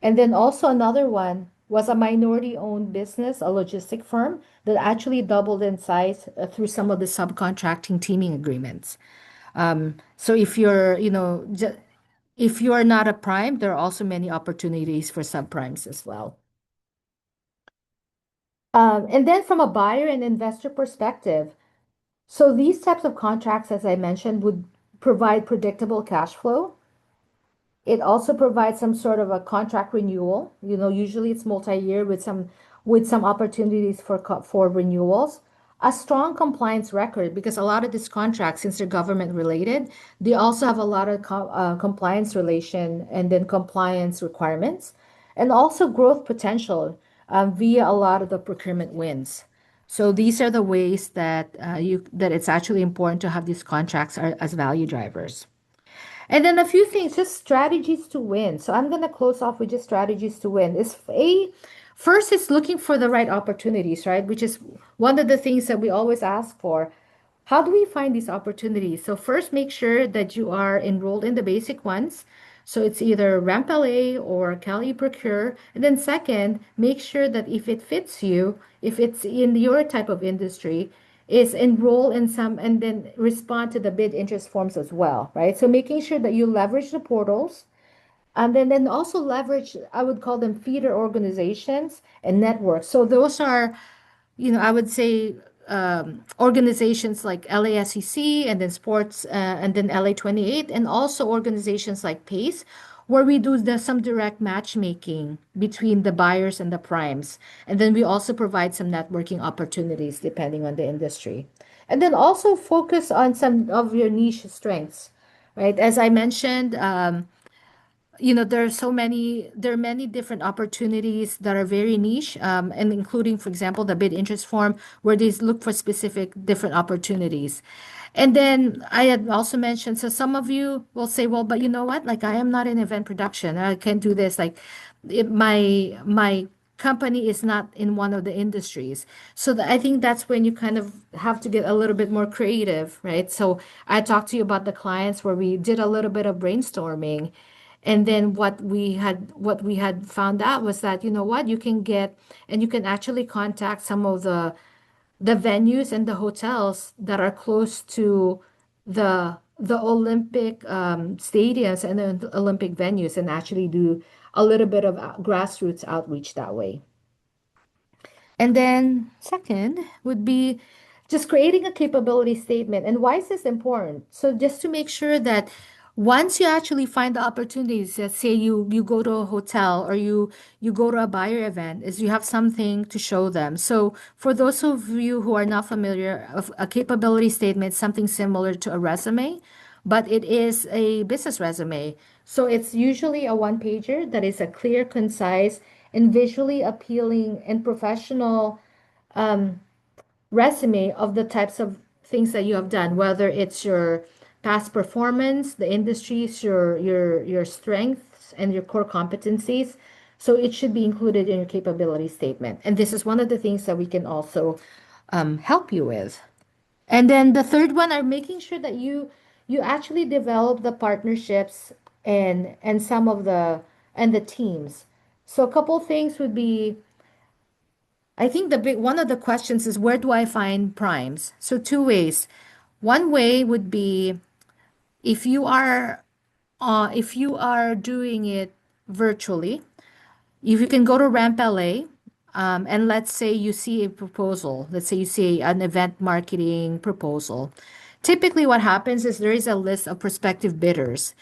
S1: And then also another one was a minority-owned business, a logistic firm that actually doubled in size through some of the subcontracting teaming agreements. So if you're, if you're not a prime, there are also many opportunities for subprimes as well. And then from a buyer and investor perspective, so these types of contracts, as I mentioned, would provide predictable cash flow. It also provides some sort of a contract renewal. Usually it's multi-year with some opportunities for renewals. A strong compliance record because a lot of these contracts, since they're government related, they also have a lot of compliance relation and then compliance requirements, and also growth potential via a lot of the procurement wins. So these are the ways that that it's actually important to have these contracts as value drivers. And then a few things, just strategies to win. So I'm going to close off with just strategies to win. First is looking for the right opportunities, right? Which is one of the things that we always ask for. How do we find these opportunities? So first, make sure that you are enrolled in the basic ones. So it's either Ramp LA or Cali Procure. And then second, make sure that if it fits you, if it's in your type of industry, is enroll in some and then respond to the bid interest forms as well, right? So making sure that you leverage the portals and then also leverage, I would call them feeder organizations and networks. So those are, I would say organizations like LASEC and then sports and then LA 28 and also organizations like PACE, where we do some direct matchmaking between the buyers and the primes. And then we also provide some networking opportunities depending on the industry. And then also focus on some of your niche strengths, right? As I mentioned, there are many different opportunities that are very niche, and including, for example, the bid interest form, where they look for specific different opportunities. And then I had also mentioned, so some of you will say, well, but you know what? Like, I am not in event production. I can't do this. Like, my company is not in one of the industries. So I think that's when you kind of have to get a little bit more creative, right? So I talked to you about the clients where we did a little bit of brainstorming. And then what we had found out was that, you know what, you can get and you can actually contact some of the venues and the hotels that are close to the Olympic stadiums and the Olympic venues and actually do a little bit of grassroots outreach that way. And then second would be just creating a capability statement. And why is this important? So just to make sure that once you actually find the opportunities, let's say you go to a hotel or you go to a buyer event, is you have something to show them. So for those of you who are not familiar, a capability statement is something similar to a resume, but it is a business resume. So it's usually a one pager that is a clear, concise, and visually appealing and professional resume of the types of things that you have done, whether it's your past performance, the industries, your strengths and your core competencies. So it should be included in your capability statement. And this is one of the things that we can also help you with. And then the third one are making sure that you actually develop the partnerships and some of the teams. So a couple things would be, I think the big one of the questions is where do I find primes? So two ways. One way would be if you are if you are doing it virtually, if you can go to Ramp LA, and let's say you see a proposal, let's say you see an event marketing proposal. Typically, what happens is there is a list of prospective bidders,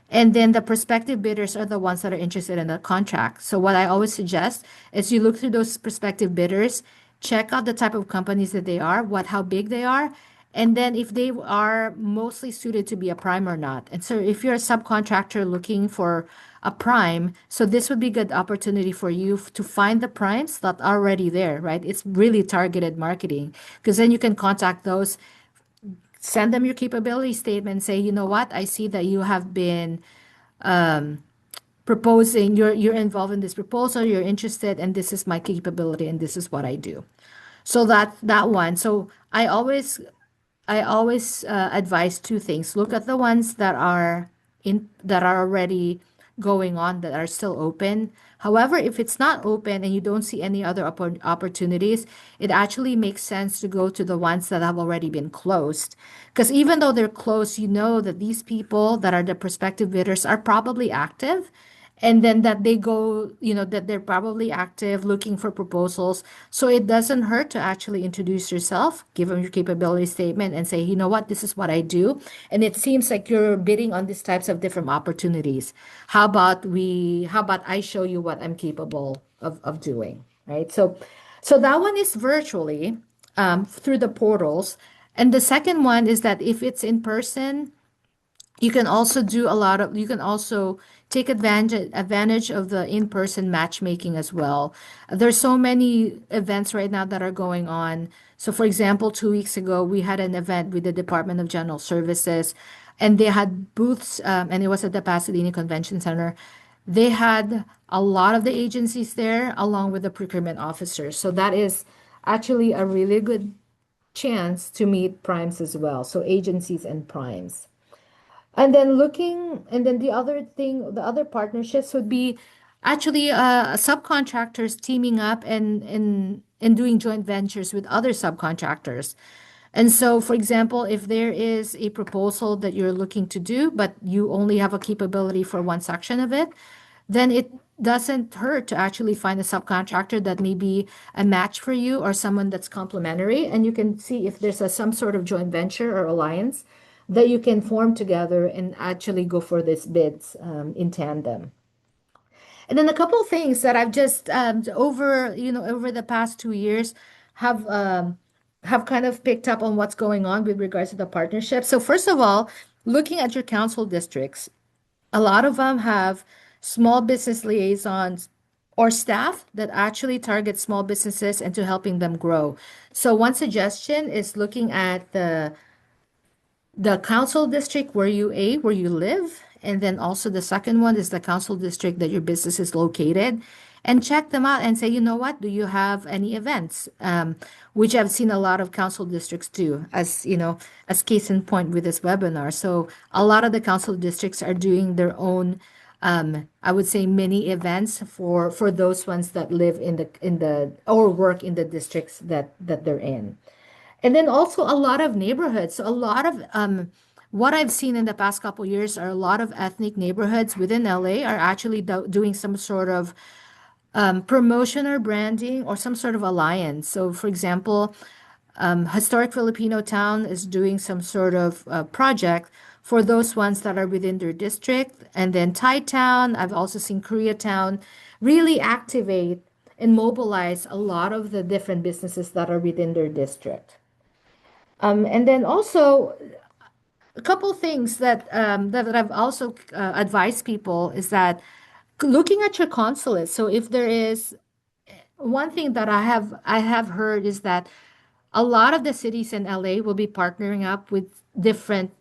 S1: and then the prospective bidders are the ones that are interested in the contract. So, what I always suggest is you look through those prospective bidders, check out the type of companies that they are, how big they are, and then if they are mostly suited to be a prime or not. And so if you're a subcontractor looking for a prime, so this would be a good opportunity for you to find the primes that are already there, right? It's really targeted marketing because then you can contact those, send them your capability statement, say, you know what, I see that you have been proposing, you're involved in this proposal, you're interested, and this is my capability, and this is what I do. So that one. So I always advise two things. Look at the ones that are already going on that are still open. However, if it's not open and you don't see any other opportunities, it actually makes sense to go to the ones that have already been closed. Because even though they're closed, you know that these people that are the prospective bidders are probably active, and then that they go, that they're probably active looking for proposals. So it doesn't hurt to actually introduce yourself, give them your capability statement, and say, you know what, this is what I do. And it seems like you're bidding on these types of different opportunities. How about I show you what I'm capable of doing, right? So that one is virtually through the portals. And the second one is that if it's in person, you can also take advantage of the in-person matchmaking as well. There's so many events right now that are going on. So for example, 2 weeks ago we had an event with the Department of General Services, and they had booths, and it was at the Pasadena Convention Center. They had a lot of the agencies there along with the procurement officers. So that is actually a really good chance to meet primes as well. So agencies and primes. And then the other partnerships would be actually subcontractors teaming up and doing joint ventures with other subcontractors. And so, for example, if there is a proposal that you're looking to do, but you only have a capability for one section of it, then it doesn't hurt to actually find a subcontractor that may be a match for you or someone that's complementary. And you can see if there's some sort of joint venture or alliance that you can form together and actually go for these bids in tandem. And then a couple of things that I've just over the past 2 years have um, have kind of picked up on what's going on with regards to the partnership. So first of all, looking at your council districts, a lot of them have small business liaisons or staff that actually target small businesses and to helping them grow. So one suggestion is looking at the council district where you live, and then also the second one is the council district that your business is located, and check them out and say, you know what, do you have any events? Which I've seen a lot of council districts do, as as case in point with this webinar. So a lot of the council districts are doing their own, I would say, mini events for those ones that live in the or work in the districts that they're in. And then also a lot of neighborhoods. So a lot of what I've seen in the past couple years are a lot of ethnic neighborhoods within LA are actually doing some sort of promotion or branding or some sort of alliance. So, for example, Historic Filipino Town is doing some sort of project for those ones that are within their district. And then Thai Town, I've also seen Koreatown really activate and mobilize a lot of the different businesses that are within their district. And then also a couple things that I've also advised people is that looking at your consulate. So if there is one thing that I have heard is that a lot of the cities in LA will be partnering up with different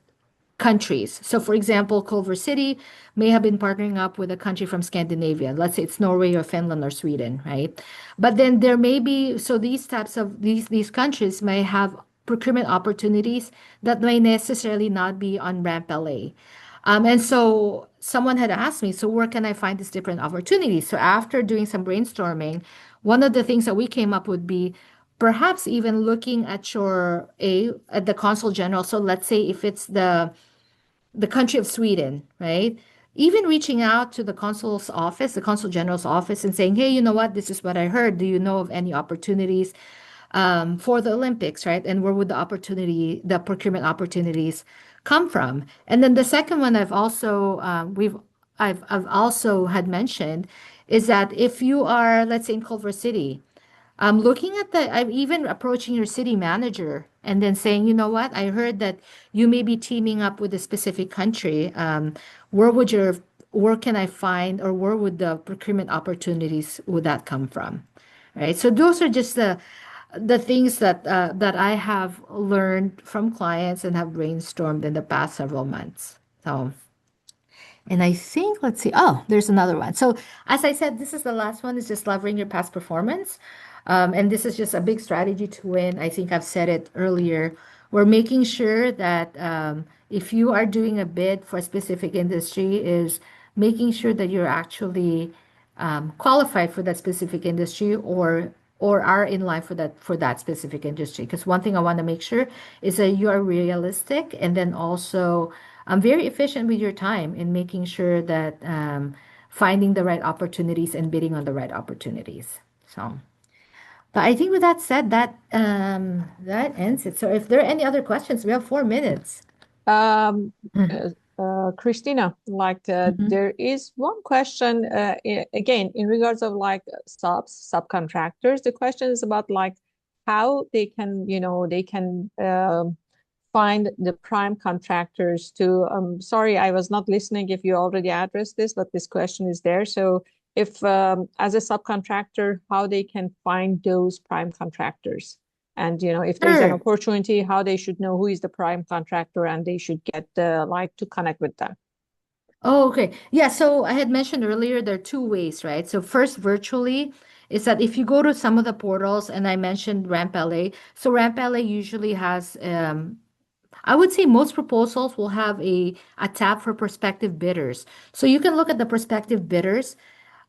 S1: countries. So, for example, Culver City may have been partnering up with a country from Scandinavia. Let's say it's Norway or Finland or Sweden, right? But then there may be, so these types of these countries may have procurement opportunities that may necessarily not be on Ramp LA. And so someone had asked me, so where can I find these different opportunities? So after doing some brainstorming, one of the things that we came up would be perhaps even looking at at the consul general. So let's say if it's the country of Sweden, right? Even reaching out to the consul's office, the consul general's office, and saying, hey, you know what? This is what I heard. Do you know of any opportunities for the Olympics, right? And where would the procurement opportunities come from? And then the second one I've also had mentioned is that if you are, let's say, in Culver City, I'm even approaching your city manager and then saying, you know what, I heard that you may be teaming up with a specific country. Where would your, where can I find, or where would the procurement opportunities would that come from? Right. So those are just the things that I have learned from clients and have brainstormed in the past several months. So, and I think, let's see, oh, there's another one. So, as I said, this is the last one, is just leveraging your past performance. And this is just a big strategy to win. I think I've said it earlier. We're making sure that if you are doing a bid for a specific industry, is making sure that you're actually qualified for that specific industry or are in line for that specific industry. Because one thing I want to make sure is that you are realistic and then also very efficient with your time in making sure that finding the right opportunities and bidding on the right opportunities. So. But I think with that said, that ends it. So if there are any other questions, we have 4 minutes.
S2: Um, Christina,
S1: Mhm.
S2: there is one question again in regards of like subcontractors. The question is about like how they can, they can find the prime contractors to. Sorry, I was not listening if you already addressed this, but this question is there. So if as a subcontractor, how they can find those prime contractors? And if there is an
S1: Sure.
S2: opportunity, how they should know who is the prime contractor and they should get like to connect with them.
S1: Oh, okay. Yeah, so I had mentioned earlier there are two ways, right? So first, virtually, is that if you go to some of the portals, and I mentioned Ramp LA, so Ramp LA usually has I would say most proposals will have a tab for prospective bidders. So you can look at the prospective bidders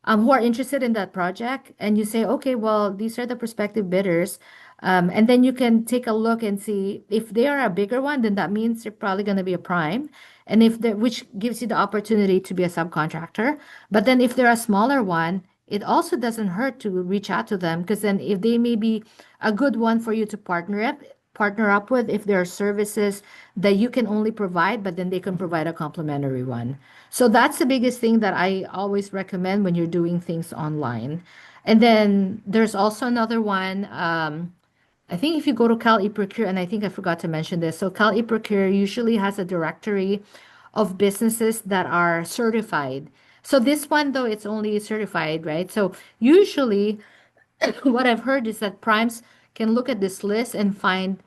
S1: who are interested in that project, and you say, okay, well, these are the prospective bidders. And then you can take a look and see if they are a bigger one, then that means they're probably going to be a prime. And if they which gives you the opportunity to be a subcontractor. But then if they're a smaller one, it also doesn't hurt to reach out to them because then if they may be a good one for you to partner up with if there are services that you can only provide, but then they can provide a complimentary one. So that's the biggest thing that I always recommend when you're doing things online. And then there's also another one. I think if you go to Cal eProcure, and I think I forgot to mention this. So Cal eProcure usually has a directory of businesses that are certified. So this one, though, it's only certified, right? So usually what I've heard is that primes can look at this list and find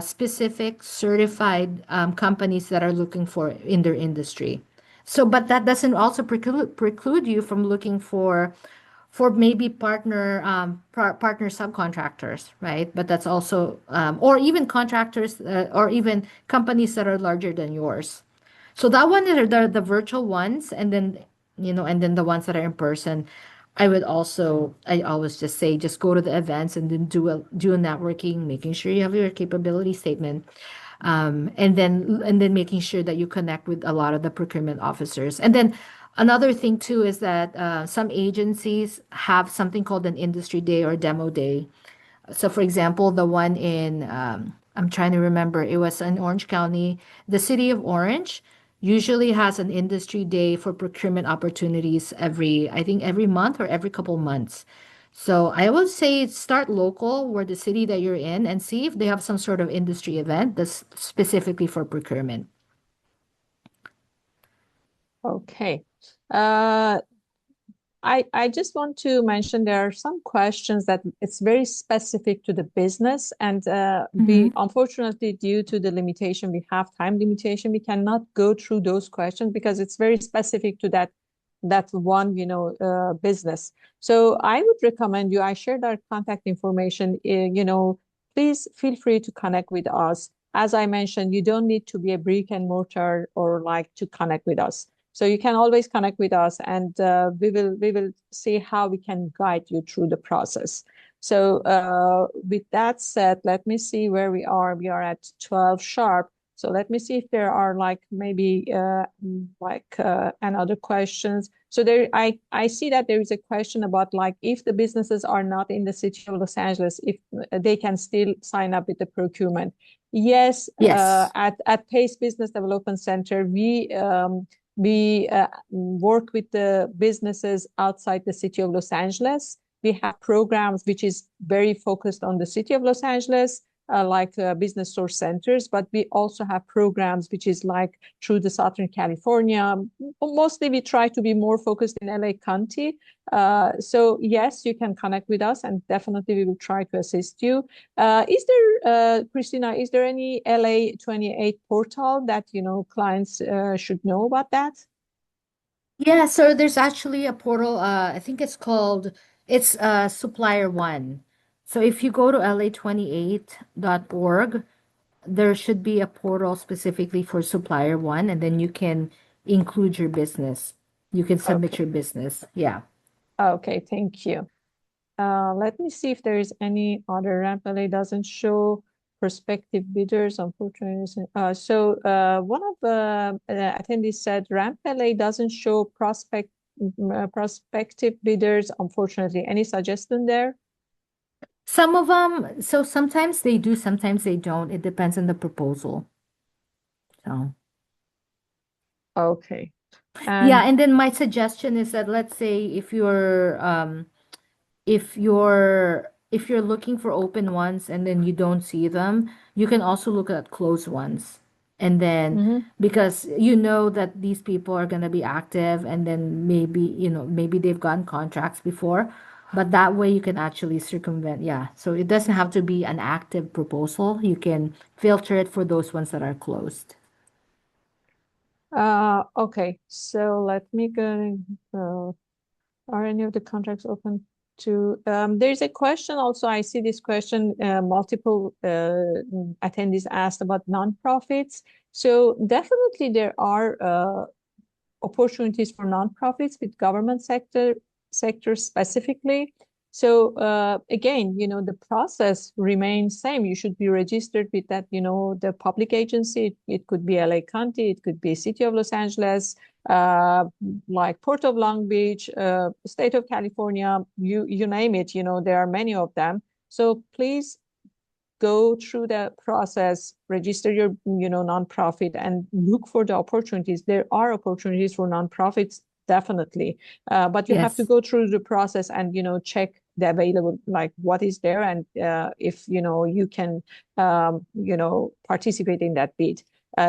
S1: specific certified companies that are looking for in their industry. So, but that doesn't also preclude you from looking for maybe partner subcontractors, right? But that's also or even contractors or even companies that are larger than yours. So that one are the virtual ones, and then and then the ones that are in person. I always just say just go to the events and then do a networking, making sure you have your capability statement, and then making sure that you connect with a lot of the procurement officers. And then another thing too is that some agencies have something called an industry day or demo day. So, for example, the one in, I'm trying to remember, it was in Orange County. The city of Orange usually has an industry day for procurement opportunities I think every month or every couple months. So I would say start local where the city that you're in and see if they have some sort of industry event that's specifically for procurement.
S2: Okay. Uh, I just want to mention there are some questions that it's very specific to the business, and we
S1: Mm-hmm.
S2: unfortunately due to the limitation we have time limitation we cannot go through those questions because it's very specific to that one business. So I would recommend you. I shared our contact information. Please feel free to connect with us. As I mentioned, you don't need to be a brick and mortar or like to connect with us. So you can always connect with us, and we will see how we can guide you through the process. So with that said, let me see where we are. We are at 12 sharp. So let me see if there are like maybe another questions. So there, I see that there is a question about like if the businesses are not in the city of Los Angeles, if they can still sign up with the procurement. Yes,
S1: Yes.
S2: at Pace Business Development Center, we work with the businesses outside the city of Los Angeles. We have programs which is very focused on the city of Los Angeles, like BusinessSource Centers, but we also have programs which is like through the Southern California. Mostly we try to be more focused in LA County. So yes, you can connect with us and definitely we will try to assist you. Is there, Christina, is there any LA 28 portal that, clients should know about that?
S1: Yeah, so there's actually a portal, I think it's called Supplier One. So if you go to la28.org, there should be a portal specifically for supplier one, and then you can include your business. You can submit
S2: Okay.
S1: your business. Yeah.
S2: Okay, thank you. Let me see if there is any other ramp. LA doesn't show prospective bidders, unfortunately. One of the attendees said ramp LA doesn't show prospective bidders, unfortunately. Any suggestion there?
S1: Some of them, so sometimes they do, sometimes they don't. It depends on the proposal. So,
S2: Okay.
S1: yeah,
S2: And
S1: and then my suggestion is that let's say if you're looking for open ones and then you don't see them, you can also look at closed ones. And then
S2: mhm.
S1: because you know that these people are going to be active and then maybe, maybe they've gotten contracts before, but that way you can actually circumvent. Yeah. So it doesn't have to be an active proposal. You can filter it for those ones that are closed.
S2: Okay. So let me go. Are any of the contracts open to? There's a question also. I see this question. Multiple attendees asked about nonprofits. So definitely there are opportunities for nonprofits with government sector specifically. So again, the process remains same. You should be registered with that, the public agency. It could be LA County, it could be City of Los Angeles, uh, like Port of Long Beach, State of California, you name it. There are many of them. So please go through the process, register your nonprofit, and look for the opportunities. There are opportunities for nonprofits, definitely, but you have to
S1: Yes.
S2: go through the process and check the available, like what is there, and if you can participate in that bid.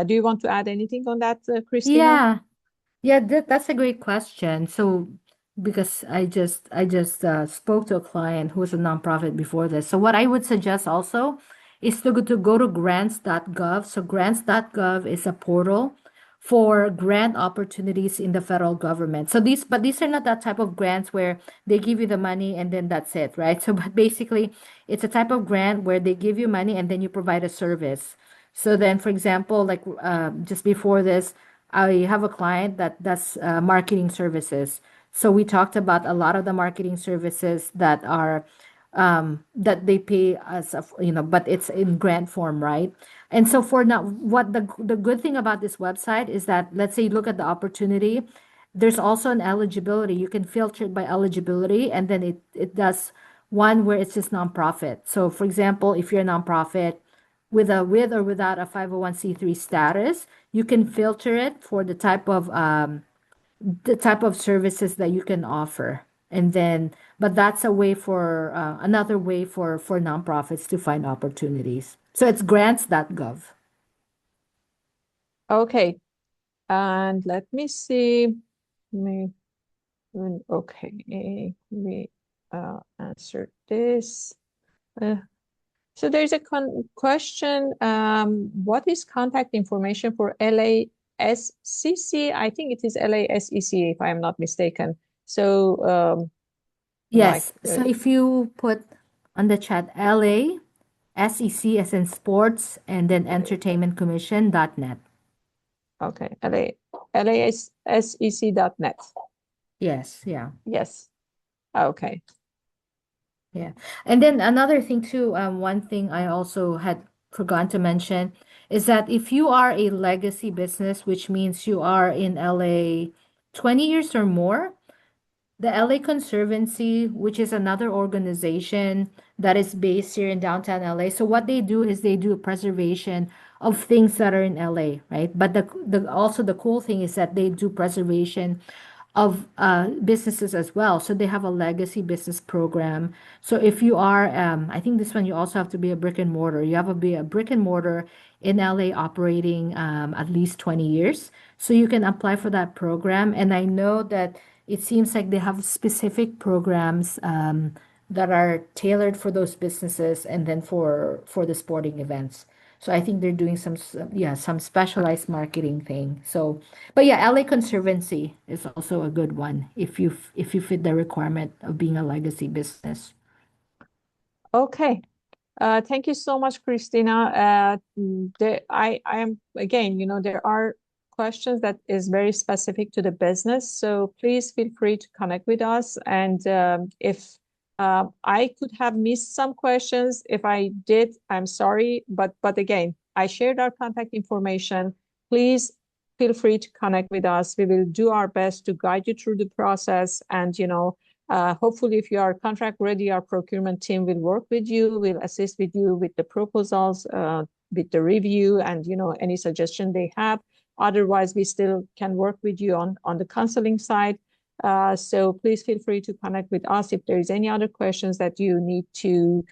S2: Do you want to add anything on that, Christina?
S1: Yeah. Yeah, that's a great question. So, because I just spoke to a client who was a nonprofit before this. So, what I would suggest also is to go to grants.gov. So, grants.gov is a portal for grant opportunities in the federal government. So these are not that type of grants where they give you the money and then that's it, right? So, but basically, it's a type of grant where they give you money and then you provide a service. So then, for example, like just before this, I have a client that does marketing services. So we talked about a lot of the marketing services that are that they pay us, but it's in grant form, right? And so for now, what the good thing about this website is that let's say you look at the opportunity, there's also an eligibility. You can filter it by eligibility, and then it does one where it's just nonprofit. So for example, if you're a nonprofit with or without a 501(c)(3) status, you can filter it for the type of services that you can offer. And then, but that's a way for another way for nonprofits to find opportunities. So it's grants.gov.
S2: Okay, and let me see. Me, okay, we answered this. Uh, So there's a question. What is contact information for LASCC? I think it is LASEC, if I'm not mistaken. So, like,
S1: Yes. So if you put on the chat LA, SEC as in sports, and then entertainment commission.net.
S2: okay, LASEC.net.
S1: Yes. Yeah.
S2: Yes. Okay.
S1: Yeah. And then another thing too, one thing I also had forgotten to mention is that if you are a legacy business, which means you are in LA 20 years or more, the LA Conservancy, which is another organization that is based here in downtown LA. So what they do is they do preservation of things that are in LA, right? But the cool thing is that they do preservation of businesses as well. So they have a legacy business program. So if you are, I think this one you also have to be a brick and mortar. You have to be a brick and mortar in LA operating at least 20 years. So you can apply for that program. And I know that it seems like they have specific programs that are tailored for those businesses and then for the sporting events. So I think they're doing some specialized marketing thing. So, but yeah, LA Conservancy is also a good one if you fit the requirement of being a legacy business.
S2: Okay. Thank you so much, Christina. I am again, there are questions that is very specific to the business, so please feel free to connect with us. And if I could have missed some questions, if I did, I'm sorry. But again, I shared our contact information. Please feel free to connect with us. We will do our best to guide you through the process, and hopefully, if you are contract ready, our procurement team will work with you, will assist with you with the proposals, with the review, and any suggestion they have. Otherwise, we still can work with you on the counseling side. So please feel free to connect with us if there is any other questions that you need to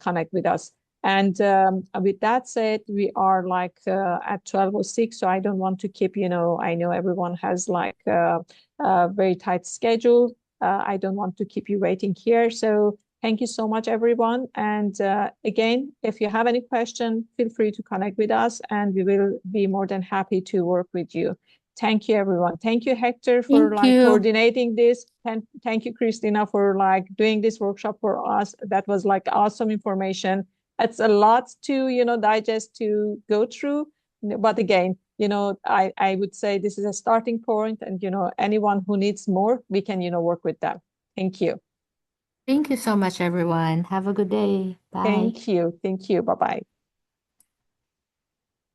S2: connect with us. And with that said, we are like at 12:06, so I don't want to keep, I know everyone has like a very tight schedule. I don't want to keep you waiting here. So thank you so much, everyone. And again, if you have any question, feel free to connect with us and we will be more than happy to work with you. Thank you, everyone. Thank you, Hector, for
S1: Thank
S2: like
S1: you.
S2: coordinating this. And thank you, Christina, for like doing this workshop for us. That was like awesome information. It's a lot to, digest, to go through. But again, I would say this is a starting point, and anyone who needs more, we can work with them. Thank you.
S1: Thank you so much, everyone. Have a good day. Bye.
S2: Thank you. Thank you. Bye bye.